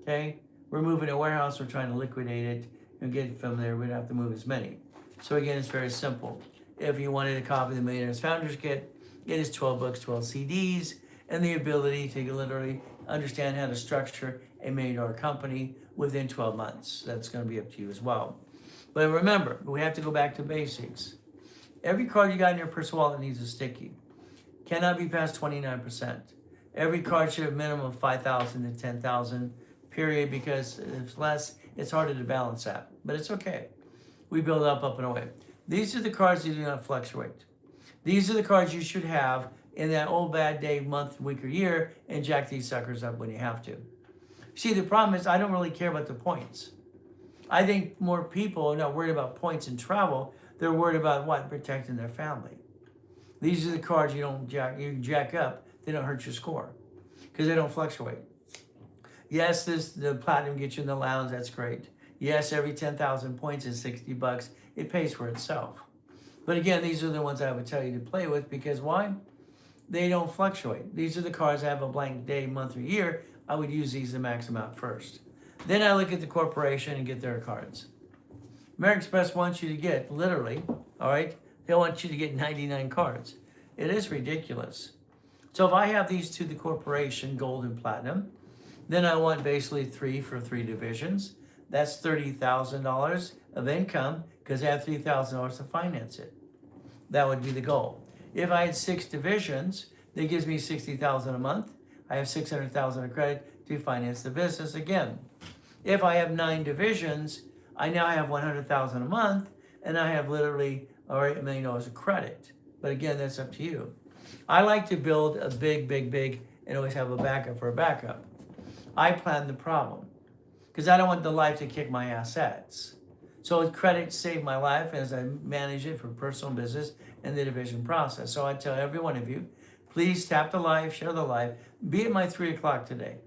Okay? We're moving a warehouse. We're trying to liquidate it and get it from there. We don't have to move as many. So again, it's very simple. If you wanted a copy of the Millionaire's Founders Kit, it is 12 books, 12 CDs, and the ability to literally understand how to structure a $1 million company within 12 months. That's going to be up to you as well. But remember, we have to go back to basics. Every card you got in your personal wallet needs a sticky. Cannot be past 29%. Every card should have a minimum of 5,000 to 10,000, period, because if less, it's harder to balance that. But it's okay. We build up and away. These are the cards that do not fluctuate. These are the cards you should have in that old bad day, month, week, or year, and jack these suckers up when you have to. See, the problem is I don't really care about the points. I think more people are not worried about points in travel. They're worried about what? Protecting their family. These are the cards you jack up. They don't hurt your score because they don't fluctuate. Yes, the platinum gets you in the lounge. That's great. Yes, every 10,000 points is $60. It pays for itself. But again, these are the ones I would tell you to play with because why? They don't fluctuate. These are the cards that have a blank day, month, or year. I would use these to max them out first. Then I look at the corporation and get their cards. American Express wants you to get, literally, all right, they want you to get 99 cards. It is ridiculous. So if I have these to the corporation, gold and platinum, then I want basically 3 for 3 divisions. That's $30,000 of income because I have $3,000 to finance it. That would be the goal. If I had 6 divisions, that gives me $60,000 a month. I have $600,000 of credit to finance the business again. If I have 9 divisions, I now have $100,000 a month, and I have literally $1 million of credit. But again, that's up to you. I like to build a big, and always have a backup for a backup. I plan the problem because I don't want the life to kick my assets. So credit saved my life as I manage it for personal business and the division process. So I tell every one of you, please tap the live, share the live. Be at my 3 o'clock today.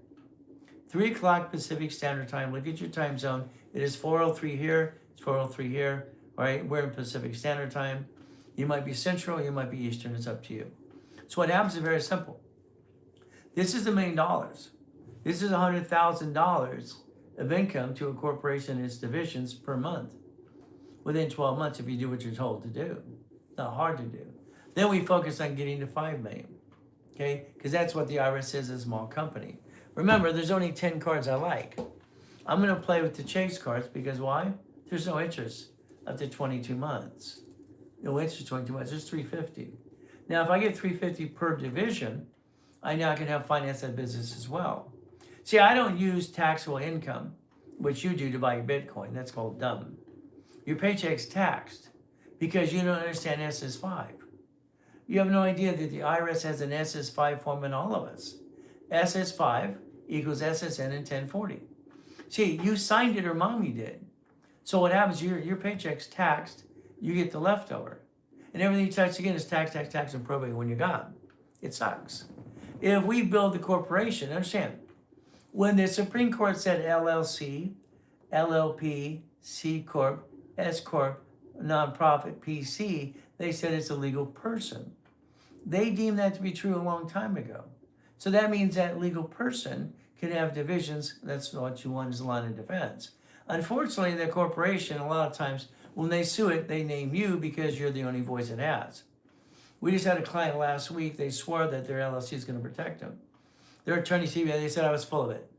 3 o'clock Pacific Standard Time. Look at your time zone. It is 4:03 here. It's 4:03 here. All right, we're in Pacific Standard Time. You might be Central, you might be Eastern. It's up to you. So what happens is very simple. This is $1 million. This is $100,000 of income to a corporation and its divisions per month within 12 months if you do what you're told to do. Not hard to do. Then we focus on getting to 5 million. Okay? Because that's what the IRS says is a small company. Remember, there's only 10 cards I like. I'm going to play with the chase cards because why? There's no interest up to 22 months. No interest 22 months. There's 350. Now, if I get 350 per division, I now can have finance that business as well. See, I don't use taxable income, which you do to buy your Bitcoin. That's called dumb. Your paycheck's taxed because you don't understand SS5. You have no idea that the IRS has an SS5 form in all of us. SS5 equals SSN in 1040. See, you signed it or mommy did. So what happens, your paycheck's taxed, you get the leftover. And everything you touch again is tax, and probate when you're gone. It sucks. If we build the corporation, understand, when the Supreme Court said LLC, LLP, C Corp, S Corp, nonprofit, PC, they said it's a legal person. They deemed that to be true a long time ago. So that means that legal person can have divisions. That's what you want is a line of defense. Unfortunately, the corporation, a lot of times, when they sue it, they name you because you're the only voice it has. We just had a client last week. They swore that their LLC is going to protect them. Their attorney, they said I was full of it.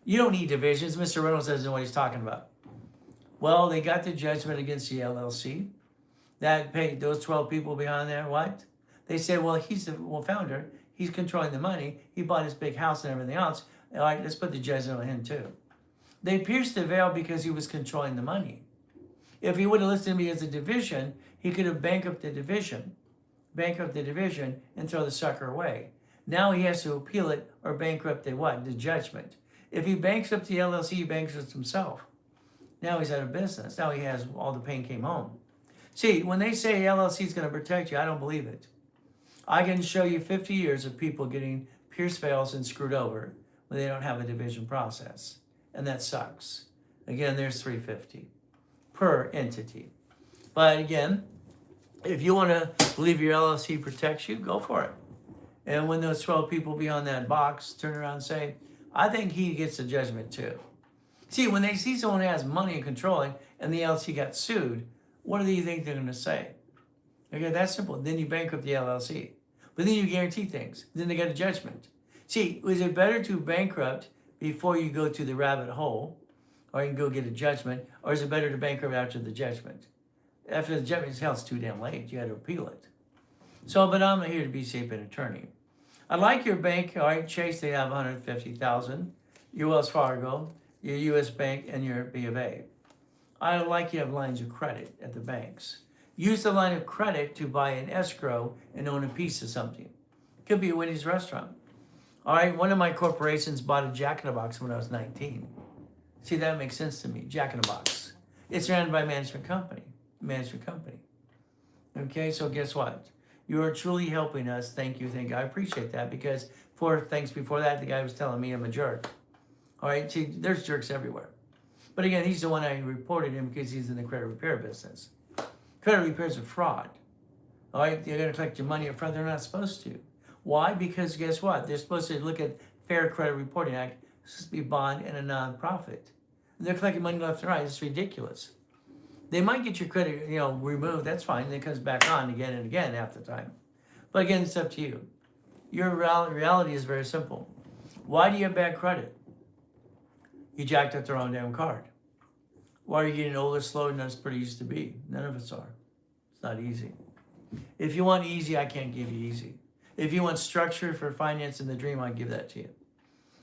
You don't need divisions. Mr. Reynolds doesn't know what he's talking about. Well, they got the judgment against the LLC. That paid those 12 people behind there, what? They said, well, he's the founder. He's controlling the money. He bought his big house and everything else. All right, let's put the judgment on him too. They pierced the veil because he was controlling the money. If he would have listened to me as a division, he could have bankrupted the division, and throw the sucker away. Now he has to appeal it or bankrupt the judgment. If he bankrupts the LLC, he bankrupts himself. Now he's out of business. Now he has all the pain came home. See, when they say LLC is going to protect you, I don't believe it. I can show you 50 years of people getting pierced veils and screwed over when they don't have a division process. And that sucks. Again, there's 350 per entity. But again, if you want to believe your LLC protects you, go for it. And when those 12 people beyond that box turn around and say, I think he gets a judgment too. See, when they see someone who has money and controlling and the LLC got sued, what do you think they're going to say? Okay, that's simple. Then you bankrupt the LLC. But then you guarantee things. Then they get a judgment. See, is it better to bankrupt before you go to the rabbit hole, or you can go get a judgment, or is it better to bankrupt after the judgment? After the judgment, hell, it's too damn late. You had to appeal it. So, but I'm here to be safe an attorney. I like your bank. All right, Chase, they have 150,000. Your Wells Fargo, your U.S. Bank, and your B of A. I like you have lines of credit at the banks. Use the line of credit to buy an escrow and own a piece of something. Could be a Wendy's restaurant. All right, one of my corporations bought a Jack in the Box when I was 19. See, that makes sense to me, Jack in the Box. It's ran by management company. Okay, so guess what? You are truly helping us. Thank you. I appreciate that, because 4 things before that, the guy was telling me I'm a jerk. All right, see, there's jerks everywhere. But again, he's the one I reported him because he's in the credit repair business. Credit repairs are fraud. All right, they're going to collect your money up front. They're not supposed to. Why? Because guess what? They're supposed to look at Fair Credit Reporting Act. It's supposed to be a bond and a nonprofit. And they're collecting money left and right. It's ridiculous. They might get your credit, removed. That's fine. And it comes back on again and again half the time. But again, it's up to you. Your reality is very simple. Why do you have bad credit? You jacked up the wrong damn card. Why are you getting older, slower than it's pretty used to be? None of us are. It's not easy. If you want easy, I can't give you easy. If you want structure for financing the dream, I give that to you.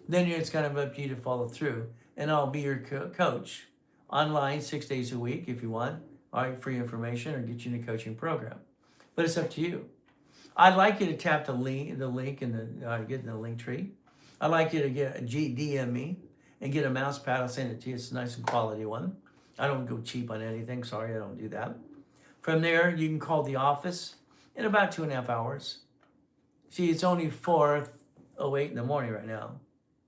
Then it's kind of up to you to follow through. And I'll be your coach online 6 days a week if you want. All right, free information, or get you in a coaching program. But it's up to you. I'd like you to tap the link in the get in the link tree. I'd like you to DM me and get a mouse pad. I'll send it to you. It's a nice and quality one. I don't go cheap on anything. Sorry, I don't do that. From there, you can call the office in about 2.5 hours. See, it's only 4:08 in the morning right now.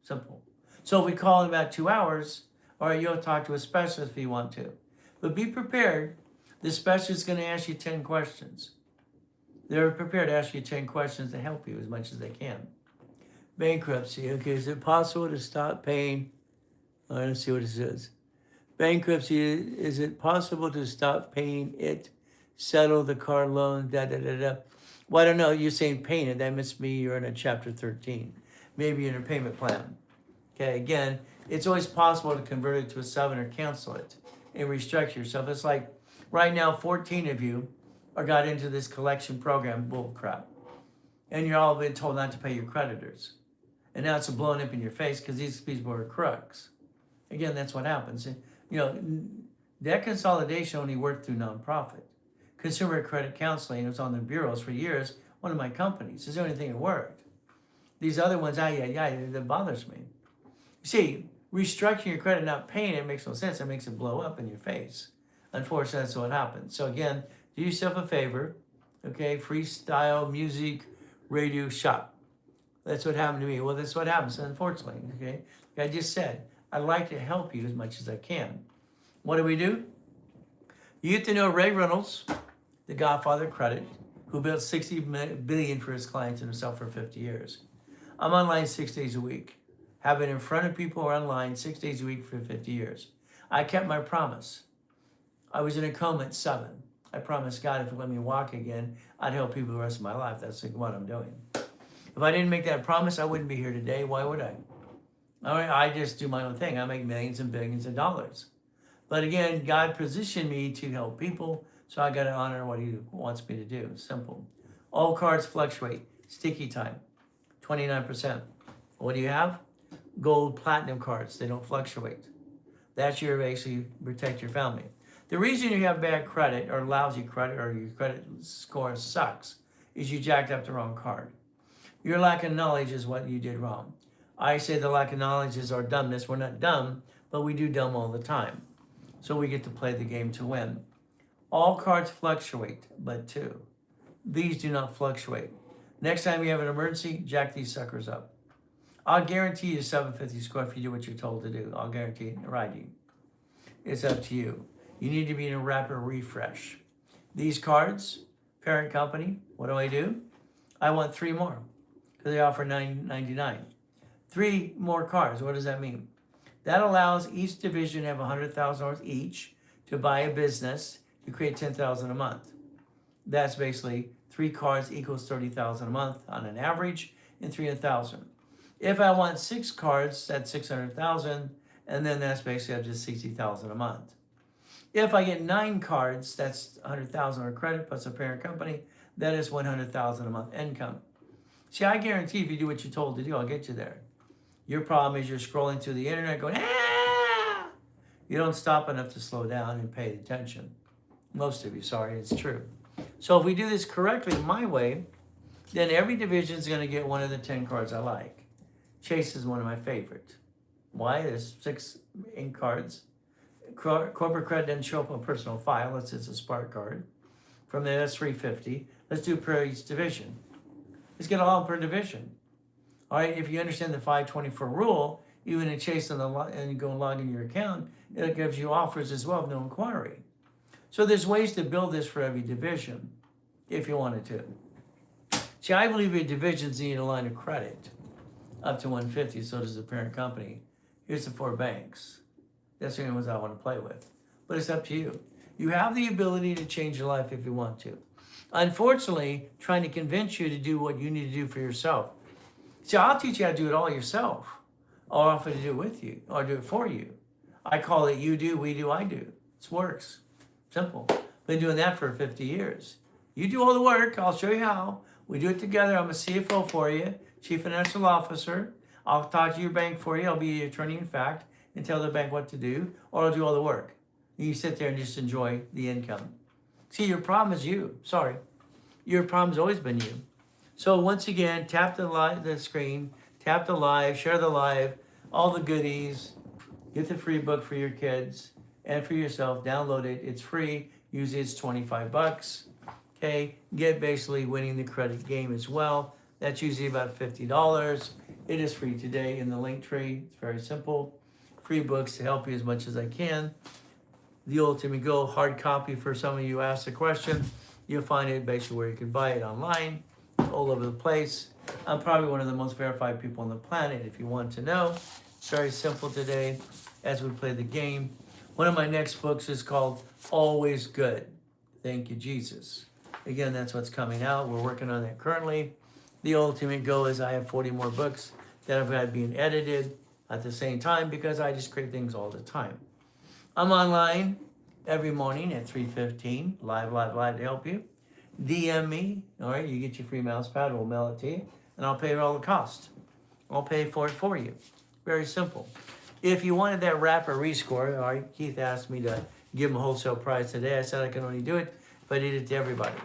Simple. So if we call in about 2 hours, all right, you'll talk to a specialist if you want to. But be prepared. The specialist is going to ask you 10 questions. They're prepared to ask you 10 questions to help you as much as they can. Bankruptcy. Okay, is it possible to stop paying? All right, let's see what it says. Bankruptcy, is it possible to stop paying it, settle the car loan, Well, I don't know. You're saying paying it. That must be you're in a chapter 13. Maybe you're in a payment plan. Okay, again, it's always possible to convert it to a 7 or cancel it and restructure yourself. It's like right now, 14 of you got into this collection program bull crap. And you're all been told not to pay your creditors. And now it's blown up in your face because these people are crooks. Again, that's what happens. Debt consolidation only worked through nonprofit. Consumer Credit Counseling was on the bureaus for years. One of my companies. It's the only thing that worked. These other ones, that bothers me. You see, restructuring your credit, not paying it, makes no sense. It makes it blow up in your face. Unfortunately, that's what happens. So again, do yourself a favor. Okay, freestyle music radio shop. That's what happened to me. Well, that's what happens, unfortunately. Okay, like I just said, I'd like to help you as much as I can. What do? You get to know Ray Reynolds, the godfather of credit, who built $60 billion for his clients and himself for 50 years. I'm online 6 days a week. Have been in front of people or online 6 days a week for 50 years. I kept my promise. I was in a coma at 7. I promised God if He let me walk again, I'd help people the rest of my life. That's what I'm doing. If I didn't make that promise, I wouldn't be here today. Why would I? I just do my own thing. I make millions and billions of dollars. But again, God positioned me to help people, so I got to honor what He wants me to do. Simple. All cards fluctuate. Sticky time, 29%. What do you have? Gold, platinum cards. They don't fluctuate. That's your basically protect your family. The reason you have bad credit or lousy credit or your credit score sucks is you jacked up the wrong card. Your lack of knowledge is what you did wrong. I say the lack of knowledge is our dumbness. We're not dumb, but we do dumb all the time. So we get to play the game to win. All cards fluctuate, but 2. These do not fluctuate. Next time you have an emergency, jack these suckers up. I'll guarantee you 750 score if you do what you're told to do. I'll guarantee it. Righty. It's up to you. You need to be in a rapid refresh. These cards, parent company, what do? I want 3 more. because they offer $9.99. 3 more cars. What does that mean? That allows each division to have $100,000 each to buy a business to create $10,000 a month. That's basically 3 cars equals $30,000 a month on an average, and 300,000. If I want 6 cards, that's 600,000, and then that's basically up to 60,000 a month. If I get 9 cards, that's 100,000 or credit plus a parent company. That is 100,000 a month income. See, I guarantee if you do what you're told to do, I'll get you there. Your problem is you're scrolling through the internet going, ah! You don't stop enough to slow down and pay attention. Most of you, sorry, it's true. So if we do this correctly, my way, then every division is going to get one of the 10 cards I like. Chase is one of my favorite. Why? There's 6 ink cards. Corporate credit doesn't show up on personal file unless it's a Spark card. From there, that's $350. Let's do per each division. Let's get all per division. All right, if you understand the 524 rule, even in Chase and you go and log in your account, it gives you offers as well of no inquiry. So there's ways to build this for every division if you wanted to. See, I believe your divisions need a line of credit up to 150, so does the parent company. Here's the 4 banks. That's the only ones I want to play with. But it's up to you. You have the ability to change your life if you want to. Unfortunately, trying to convince you to do what you need to do for yourself. See, I'll teach you how to do it all yourself. I'll offer to do it with you or do it for you. I call it you do, we do, I do. It works. Simple. Been doing that for 50 years. You do all the work. I'll show you how. We do it together. I'm a CFO for you, Chief Financial Officer. I'll talk to your bank for you. I'll be your attorney in fact and tell the bank what to do, or I'll do all the work. You sit there and just enjoy the income. See, your problem is you. Sorry. Your problem's always been you. So once again, tap the screen, tap the live, share the live, all the goodies, get the free book for your kids and for yourself, download it. It's free. Usually it's $25. Okay, get basically winning the credit game as well. That's usually about $50. It is free today in the link tree. It's very simple. Free books to help you as much as I can. The Ultimate Goal hard copy for some of you who asked the question. You'll find it basically where you can buy it online, all over the place. I'm probably one of the most verified people on the planet if you want to know. It's very simple today as we play the game. One of my next books is called Always Good. Thank you, Jesus. Again, that's what's coming out. We're working on that currently. The ultimate goal is I have 40 more books that I've had being edited at the same time because I just create things all the time. I'm online every morning at 3:15, live to help you. DM me, all right? You get your free mouse pad, we'll mail it to you, and I'll pay all the cost. I'll pay for it for you. Very simple. If you wanted that wrapper rescore, all right, Keith asked me to give him a wholesale price today. I said I can only do it if I did it to everybody.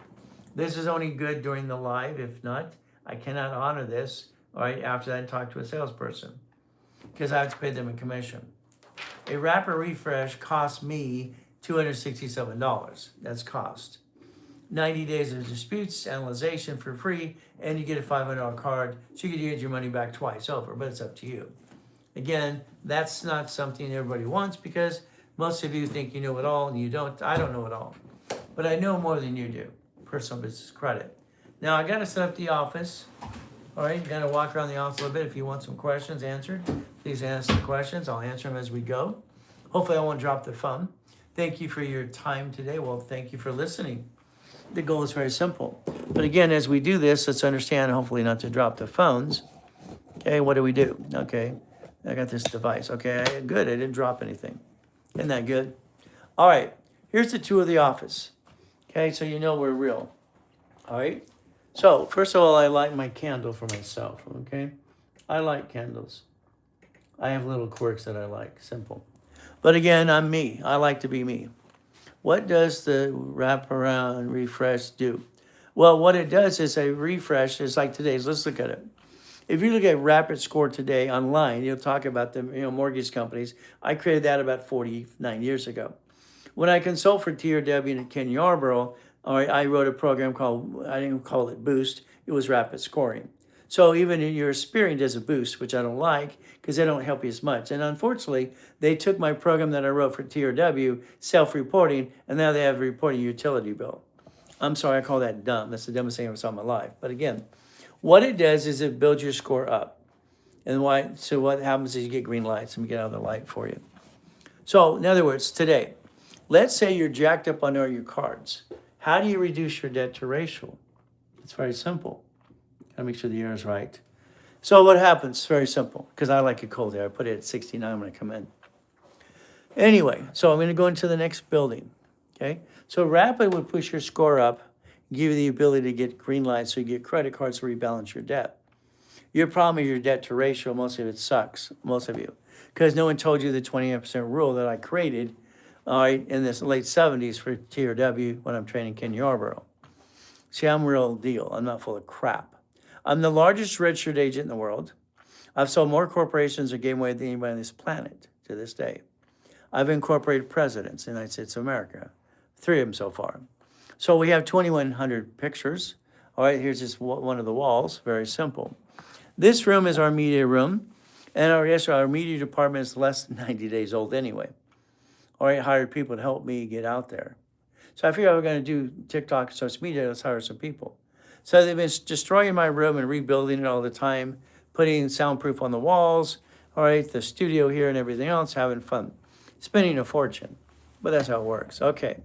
This is only good during the live. If not, I cannot honor this, all right, after I talk to a salesperson because I have to pay them a commission. A wrapper refresh costs me $267. That's cost. 90 days of disputes, analyzation for free, and you get a $500 card, so you can get your money back twice over, but it's up to you. Again, that's not something everybody wants because most of you think you know it all and you don't. I don't know it all, but I know more than you do. Personal business credit. Now, I got to set up the office. All right, you got to walk around the office a little bit. If you want some questions answered, please ask the questions. I'll answer them as we go. Hopefully, I won't drop the phone. Thank you for your time today. Well, thank you for listening. The goal is very simple. But again, as we do this, let's understand, hopefully not to drop the phones. Okay, what do we do? Okay, I got this device. Okay, good, I didn't drop anything. Isn't that good? All right, here's the tour of the office. Okay, so you know we're real. All right, so first of all, I light my candle for myself, okay? I like candles. I have little quirks that I like, simple. But again, I'm me. I like to be me. What does the wraparound refresh do? Well, what it does is a refresh is like today's. Let's look at it. If you look at Rapid Score today online, you'll talk about the mortgage companies. I created that about 49 years ago. When I consult for TRW and Ken Yarborough, I wrote a program called, I didn't call it Boost, it was Rapid Scoring. So even in your Experian does a boost, which I don't like because they don't help you as much. And unfortunately, they took my program that I wrote for TRW, self-reporting, and now they have reporting utility bill. I'm sorry, I call that dumb. That's the dumbest thing I ever saw in my life. But again, What it does is it builds your score up. And why? So what happens is you get green lights. Let me get out of the light for you. So in other words, today, let's say you're jacked up on all your cards. How do you reduce your debt to ratio? It's very simple. Gotta make sure the air is right. So what happens? It's very simple, because I like it cold here. I put it at 69 when I come in. Anyway, so I'm gonna go into the next building, okay? So rapid would push your score up, give you the ability to get green lights so you get credit cards to rebalance your debt. Your problem is your debt to ratio, most of it sucks, most of you, because no one told you the 28% rule that I created, all right, in the late 70s for TRW when I'm training Ken Yarborough. See, I'm real deal. I'm not full of crap. I'm the largest registered agent in the world. I've sold more corporations or game away than anybody on this planet to this day. I've incorporated presidents in the United States of America, 3 of them so far. So we have 2,100 pictures. All right, here's just one of the walls, very simple. This room is our media room, and our media department is less than 90 days old anyway. All right, hired people to help me get out there. So I figured we're going to do TikTok and social media, let's hire some people. So they've been destroying my room and rebuilding it all the time, putting soundproof on the walls, all right, the studio here and everything else, having fun, spending a fortune. But that's how it works. Okay,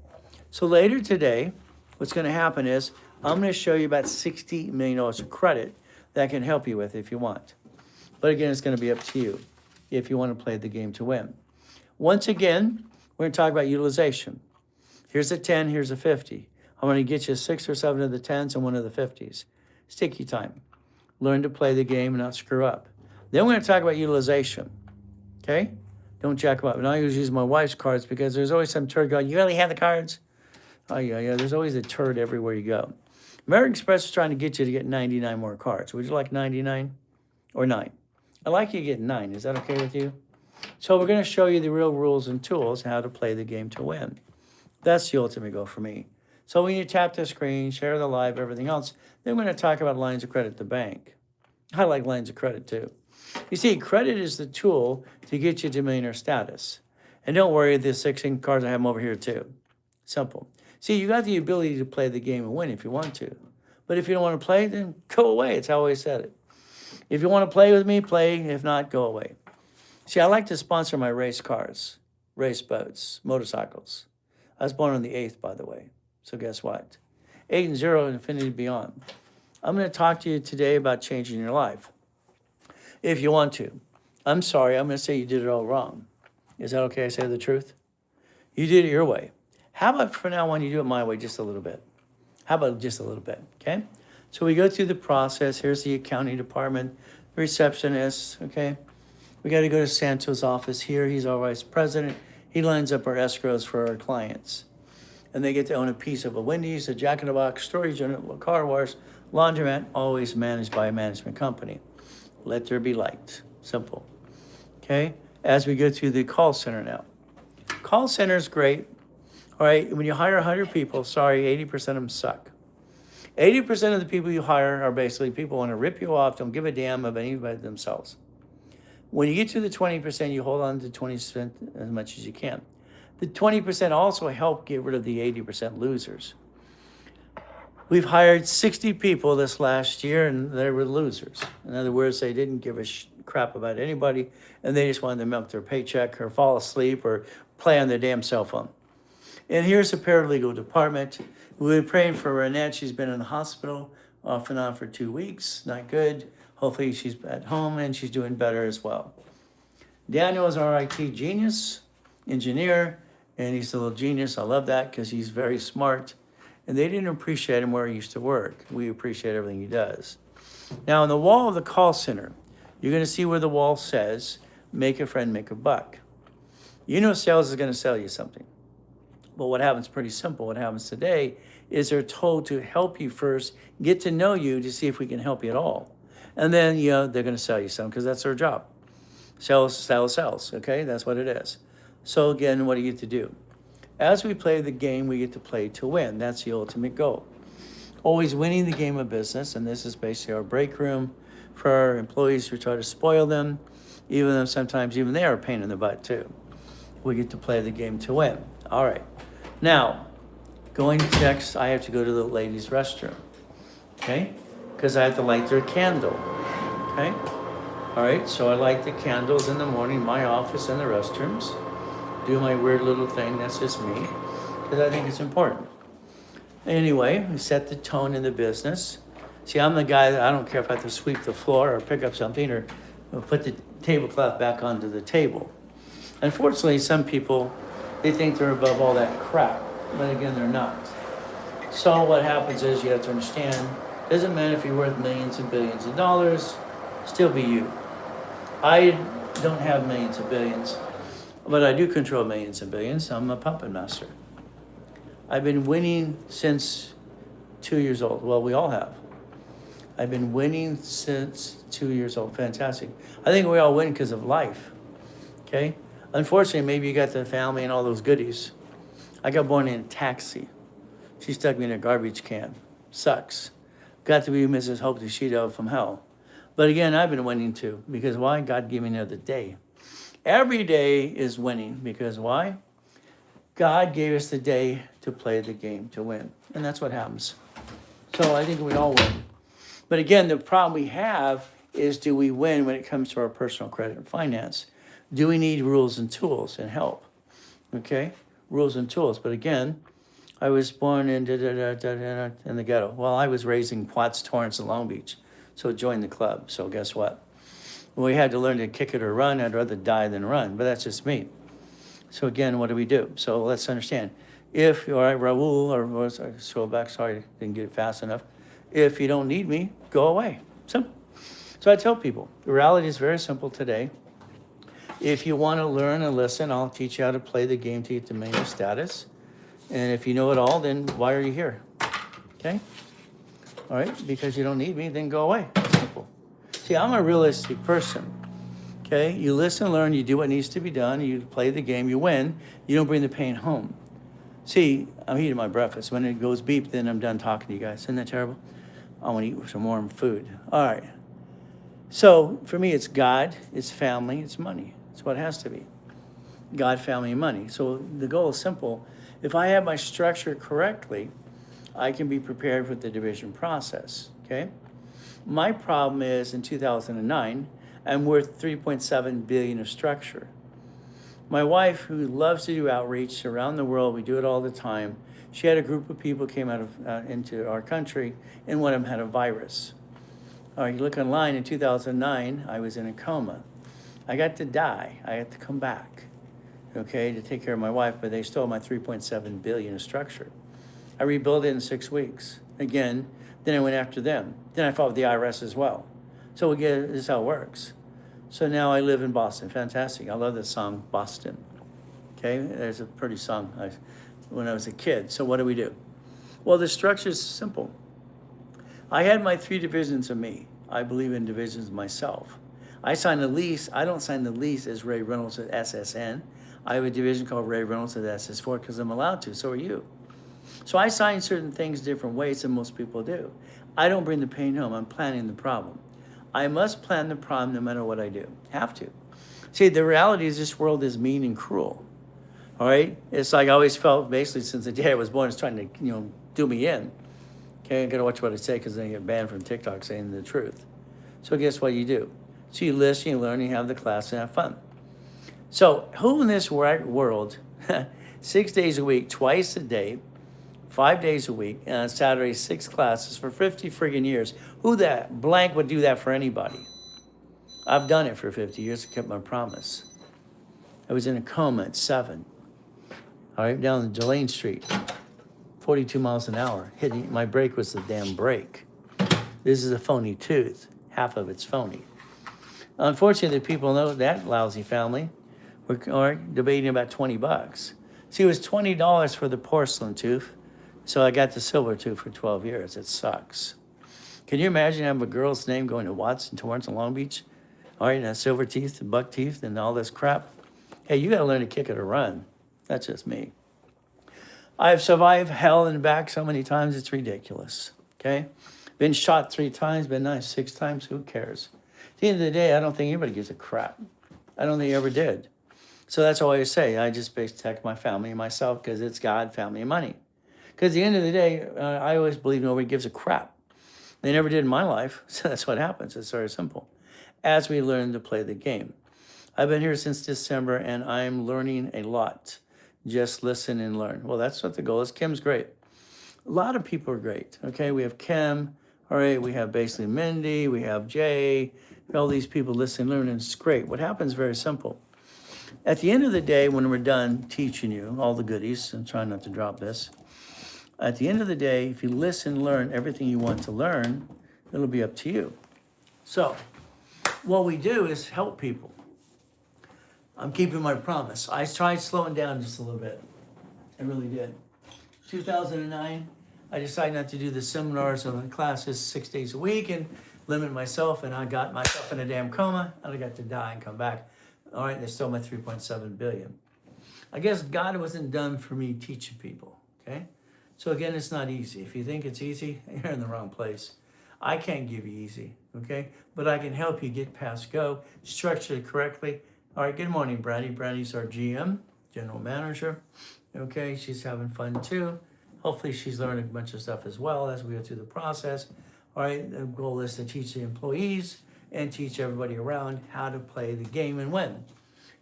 so later today, what's going to happen is I'm going to show you about $60 million of credit that I can help you with if you want. But again, it's going to be up to you if you want to play the game to win. Once again, we're going to talk about utilization. Here's a 10, here's a 50. I'm going to get you 6 or 7 of the 10s and 1 of the 50s. Sticky time. Learn to play the game and not screw up. Then we're going to talk about utilization. Okay? Don't jack them up. And I always use my wife's cards because there's always some turd going, you really have the cards? Oh, yeah. There's always a turd everywhere you go. American Express is trying to get you to get 99 more cards. Would you like 99 or 9? I'd like you to get 9. Is that okay with you? So we're going to show you the real rules and tools how to play the game to win. That's the ultimate goal for me. So when you tap the screen, share the live, everything else, then we're going to talk about lines of credit at the bank. I like lines of credit too. You see, credit is the tool to get you to millionaire status. And don't worry, the 16 cards I have them over here too. Simple. See, you got the ability to play the game and win if you want to. But if you don't want to play, then go away. It's how I always said it. If you want to play with me, play. If not, go away. See, I like to sponsor my race cars, race boats, motorcycles. I was born on the 8th, by the way. So guess what? 8 and 0, infinity beyond. I'm going to talk to you today about changing your life. If you want to. I'm sorry, I'm going to say you did it all wrong. Is that okay I say the truth? You did it your way. How about for now on you do it my way just a little bit? How about just a little bit, okay? So we go through the process. Here's the accounting department, receptionist, okay? We got to go to Santo's office here. He's our vice president. He lines up our escrows for our clients. And they get to own a piece of a Wendy's, a Jack in the Box, storage unit, car wash, laundromat, always managed by a management company. Let there be light. Simple. Okay? As we go to the call center now. Call center is great. All right, when you hire 100 people, sorry, 80% of them suck. 80% of the people you hire are basically people who want to rip you off, don't give a damn of anybody themselves. When you get to the 20%, you hold on to 20% as much as you can. The 20% also help get rid of the 80% losers. We've hired 60 people this last year, and they were losers. In other words, they didn't give a crap about anybody, and they just wanted to milk their paycheck or fall asleep or play on their damn cell phone. And here's the paralegal department. We've been praying for Renette. She's been in the hospital off and on for 2 weeks. Not good. Hopefully she's at home and she's doing better as well. Daniel is our IT genius, engineer, and he's a little genius. I love that because he's very smart. And they didn't appreciate him where he used to work. We appreciate everything he does. Now, on the wall of the call center, you're going to see where the wall says, make a friend, make a buck. You know sales is going to sell you something. But what happens pretty simple. What happens today is they're told to help you first, get to know you to see if we can help you at all. And then, they're going to sell you something because that's their job. Sales, okay? That's what it is. So again, what do you get to do? As we play the game, we get to play to win. That's the ultimate goal. Always winning the game of business, and this is basically our break room for our employees who try to spoil them, even though sometimes even they are a pain in the butt too. We get to play the game to win. All right. Now, going next, I have to go to the ladies' restroom. Okay? because I have to light their candle. Okay? All right, so I light the candles in the morning, my office and the restrooms. Do my weird little thing, that's just me, because I think it's important. Anyway, we set the tone in the business. See, I'm the guy that I don't care if I have to sweep the floor or pick up something or put the tablecloth back onto the table. Unfortunately, some people, they think they're above all that crap, but again, they're not. So what happens is you have to understand, doesn't matter if you're worth millions and billions of dollars, still be you. I don't have millions and billions, but I do control millions and billions. I'm a puppet master. I've been winning since 2 years old. Well, we all have. I've been winning since 2 years old. Fantastic. I think we all win because of life. Okay? Unfortunately, maybe you got the family and all those goodies. I got born in a taxi. She stuck me in a garbage can. Sucks. Got to be Mrs. Hope the She-Dove from hell. But again, I've been winning too. Because why? God gave me another day. Every day is winning. Because why? God gave us the day to play the game, to win. And that's what happens. So I think we all win. But again, the problem we have is, do we win when it comes to our personal credit and finance? Do we need rules and tools and help? Okay? Rules and tools. But again, I was born in the ghetto. Well, I was raised in Watts, Torrance, and Long Beach. So joined the club. So guess what? When we had to learn to kick it or run, I'd rather die than run. But that's just me. So again, what do we do? So let's understand. If, all right, Raul, or scroll back, sorry, didn't get it fast enough. If you don't need me, go away. Simple. So I tell people, the reality is very simple today. If you want to learn and listen, I'll teach you how to play the game to get to million status. And if you know it all, then why are you here? Okay? All right, because you don't need me, then go away. Simple. See, I'm a realistic person. Okay? You listen, learn, you do what needs to be done, you play the game, you win, you don't bring the pain home. See, I'm eating my breakfast. When it goes beep, then I'm done talking to you guys. Isn't that terrible? I want to eat some warm food. All right. So for me, it's God, it's family, it's money. It's what it has to be. God, family, and money. So the goal is simple. If I have my structure correctly, I can be prepared for the division process, okay? My problem is in 2009, I'm worth 3.7 billion of structure. My wife, who loves to do outreach around the world, we do it all the time. She had a group of people came out of into our country, and one of them had a virus. All right, you look online, in 2009, I was in a coma. I got to die. I had to come back, okay, to take care of my wife, but they stole my 3.7 billion of structure. I rebuilt it in 6 weeks. Again, then I went after them. Then I fought with the IRS as well. So again, this is how it works. So now I live in Boston. Fantastic. I love this song, Boston. Okay, there's a pretty song when I was a kid. So what do? Well, the structure is simple. I had my 3 divisions of me. I believe in divisions myself. I sign a lease. I don't sign the lease as Ray Reynolds at SSN. I have a division called Ray Reynolds at SS4 because I'm allowed to. So are you. So I sign certain things different ways than most people do. I don't bring the pain home. I'm planning the problem. I must plan the problem no matter what I do. Have to. See, the reality is this world is mean and cruel. All right? It's like I always felt, basically, since the day I was born, it's trying to, do me in. Okay, I got to watch what I say because then I get banned from TikTok saying the truth. So guess what you do? So you listen, you learn, you have the class, and have fun. So who in this world, 6 days a week, twice a day, 5 days a week, and on Saturday, 6 classes for 50 friggin' years. Who that blank would do that for anybody? I've done it for 50 years. I kept my promise. I was in a coma at 7. All right, down Delane Street, 42 miles an hour. Hitting my brake was the damn brake. This is a phony tooth. Half of it's phony. Unfortunately, the people know that lousy family. We're debating about $20. See, it was $20 for the porcelain tooth. So I got the silver tooth for 12 years. It sucks. Can you imagine having a girl's name going to Watts and Torrance and Long Beach? All right, and silver teeth and buck teeth and all this crap. Hey, you got to learn to kick it or run. That's just me. I've survived hell and back so many times, it's ridiculous. Okay? Been shot 3 times, been knifed 6 times. Who cares? At the end of the day, I don't think anybody gives a crap. I don't think you ever did. So that's all I say. I just protect my family and myself because it's God, family, and money. Because at the end of the day, I always believe nobody gives a crap. They never did in my life, so that's what happens. It's very simple. As we learn to play the game. I've been here since December, and I'm learning a lot. Just listen and learn. Well, that's what the goal is. Kim's great. A lot of people are great. Okay, we have Kim. All right, we have basically Mindy. We have Jay. All these people listen and learn, and it's great. What happens is very simple. At the end of the day, when we're done teaching you all the goodies, I'm trying not to drop this. At the end of the day, if you listen, learn everything you want to learn, it'll be up to you. So, what we do is help people. I'm keeping my promise. I tried slowing down just a little bit. I really did. 2009, I decided not to do the seminars or the classes 6 days a week and limit myself, and I got myself in a damn coma, and I got to die and come back. All right, they stole my 3.7 billion. I guess God wasn't done for me teaching people, okay? So again, it's not easy. If you think it's easy, you're in the wrong place. I can't give you easy, okay? But I can help you get past go, structure it correctly. All right, good morning, Brandy. Brandy's our GM, General Manager. Okay, she's having fun too. Hopefully she's learning a bunch of stuff as well as we go through the process. All right, the goal is to teach the employees and teach everybody around how to play the game and win.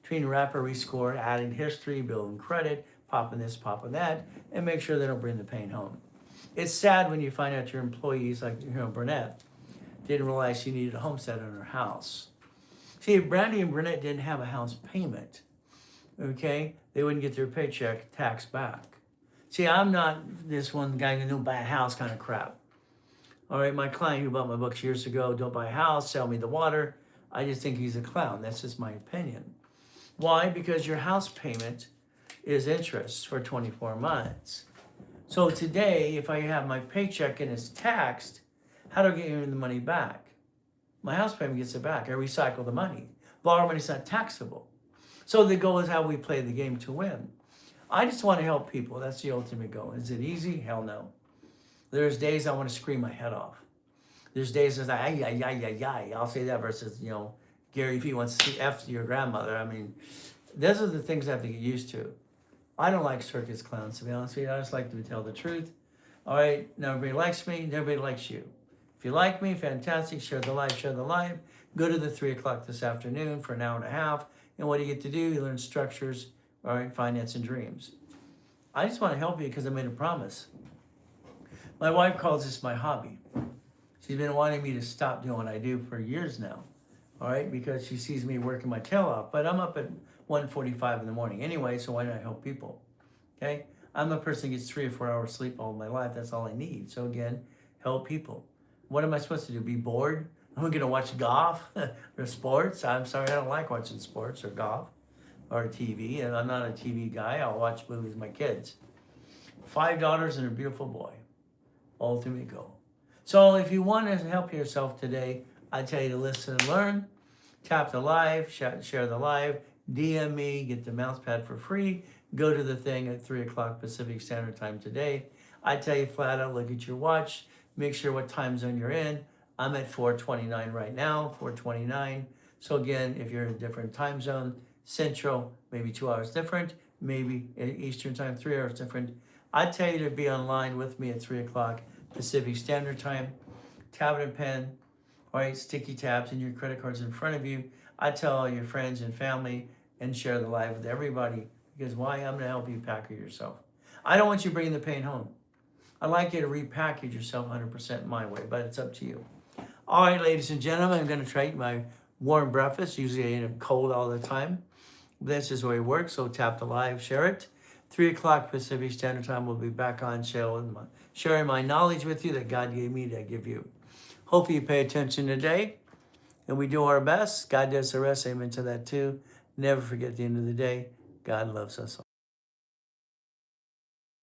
Between rapper, rescore, adding history, building credit, popping this, popping that, and make sure they don't bring the pain home. It's sad when you find out your employees, like Burnett, didn't realize she needed a homestead on her house. See, if Brandy and Burnett didn't have a house payment, okay, they wouldn't get their paycheck tax back. See, I'm not this one guy who don't buy a house kind of crap. All right, my client who bought my books years ago, don't buy a house, sell me the water. I just think he's a clown. That's just my opinion. Why? Because your house payment is interest for 24 months. So today, if I have my paycheck and it's taxed, how do I get the money back? My house payment gets it back. I recycle the money. Borrow money is not taxable. So the goal is how we play the game to win. I just want to help people. That's the ultimate goal. Is it easy? Hell no. There's days I want to scream my head off. There's days it's like, ay, ay, ay, ay, ay. I'll say that versus, Gary Vee wants to see F to your grandmother. I mean, those are the things I have to get used to. I don't like circus clowns, to be honest with you. I just like to tell the truth. All right, now everybody likes me, everybody likes you. If you like me, fantastic. Share the live, share the live. Go to the 3 o'clock this afternoon for an hour and a half. And what do you get to do? You learn structures, all right, finance and dreams. I just want to help you because I made a promise. My wife calls this my hobby. She's been wanting me to stop doing what I do for years now, all right, because she sees me working my tail off. But I'm up at 1:45 in the morning anyway, so why not help people, okay? I'm a person who gets 3 or 4 hours sleep all my life. That's all I need. So again, help people. What am I supposed to do? Be bored? I'm going to watch golf or sports? I'm sorry, I don't like watching sports or golf or TV. And I'm not a TV guy. I'll watch movies with my kids. 5 daughters and a beautiful boy. Ultimate goal. So if you want to help yourself today, I tell you to listen and learn. Tap the live, share the live, DM me, get the mouse pad for free. Go to the thing at 3 o'clock Pacific Standard Time today. I tell you flat out, look at your watch. Make sure what time zone you're in. I'm at 4:29 right now, 4:29. So again, if you're in a different time zone, Central, maybe 2 hours different, maybe Eastern time, 3 hours different. I tell you to be online with me at 3 o'clock Pacific Standard Time. Tablet and pen, all right, sticky tabs and your credit cards in front of you. I tell all your friends and family and share the live with everybody because why? I'm going to help you package yourself. I don't want you bringing the pain home. I'd like you to repackage yourself 100% my way, but it's up to you. All right, ladies and gentlemen, I'm going to try my warm breakfast. Usually I end up cold all the time. That's just the way it works, so tap the live, share it. 3 o'clock Pacific Standard Time, we'll be back on sharing my knowledge with you that God gave me to give you. Hopefully you pay attention today, and we do our best. God does the rest. Amen to that too. Never forget at the end of the day, God loves us all.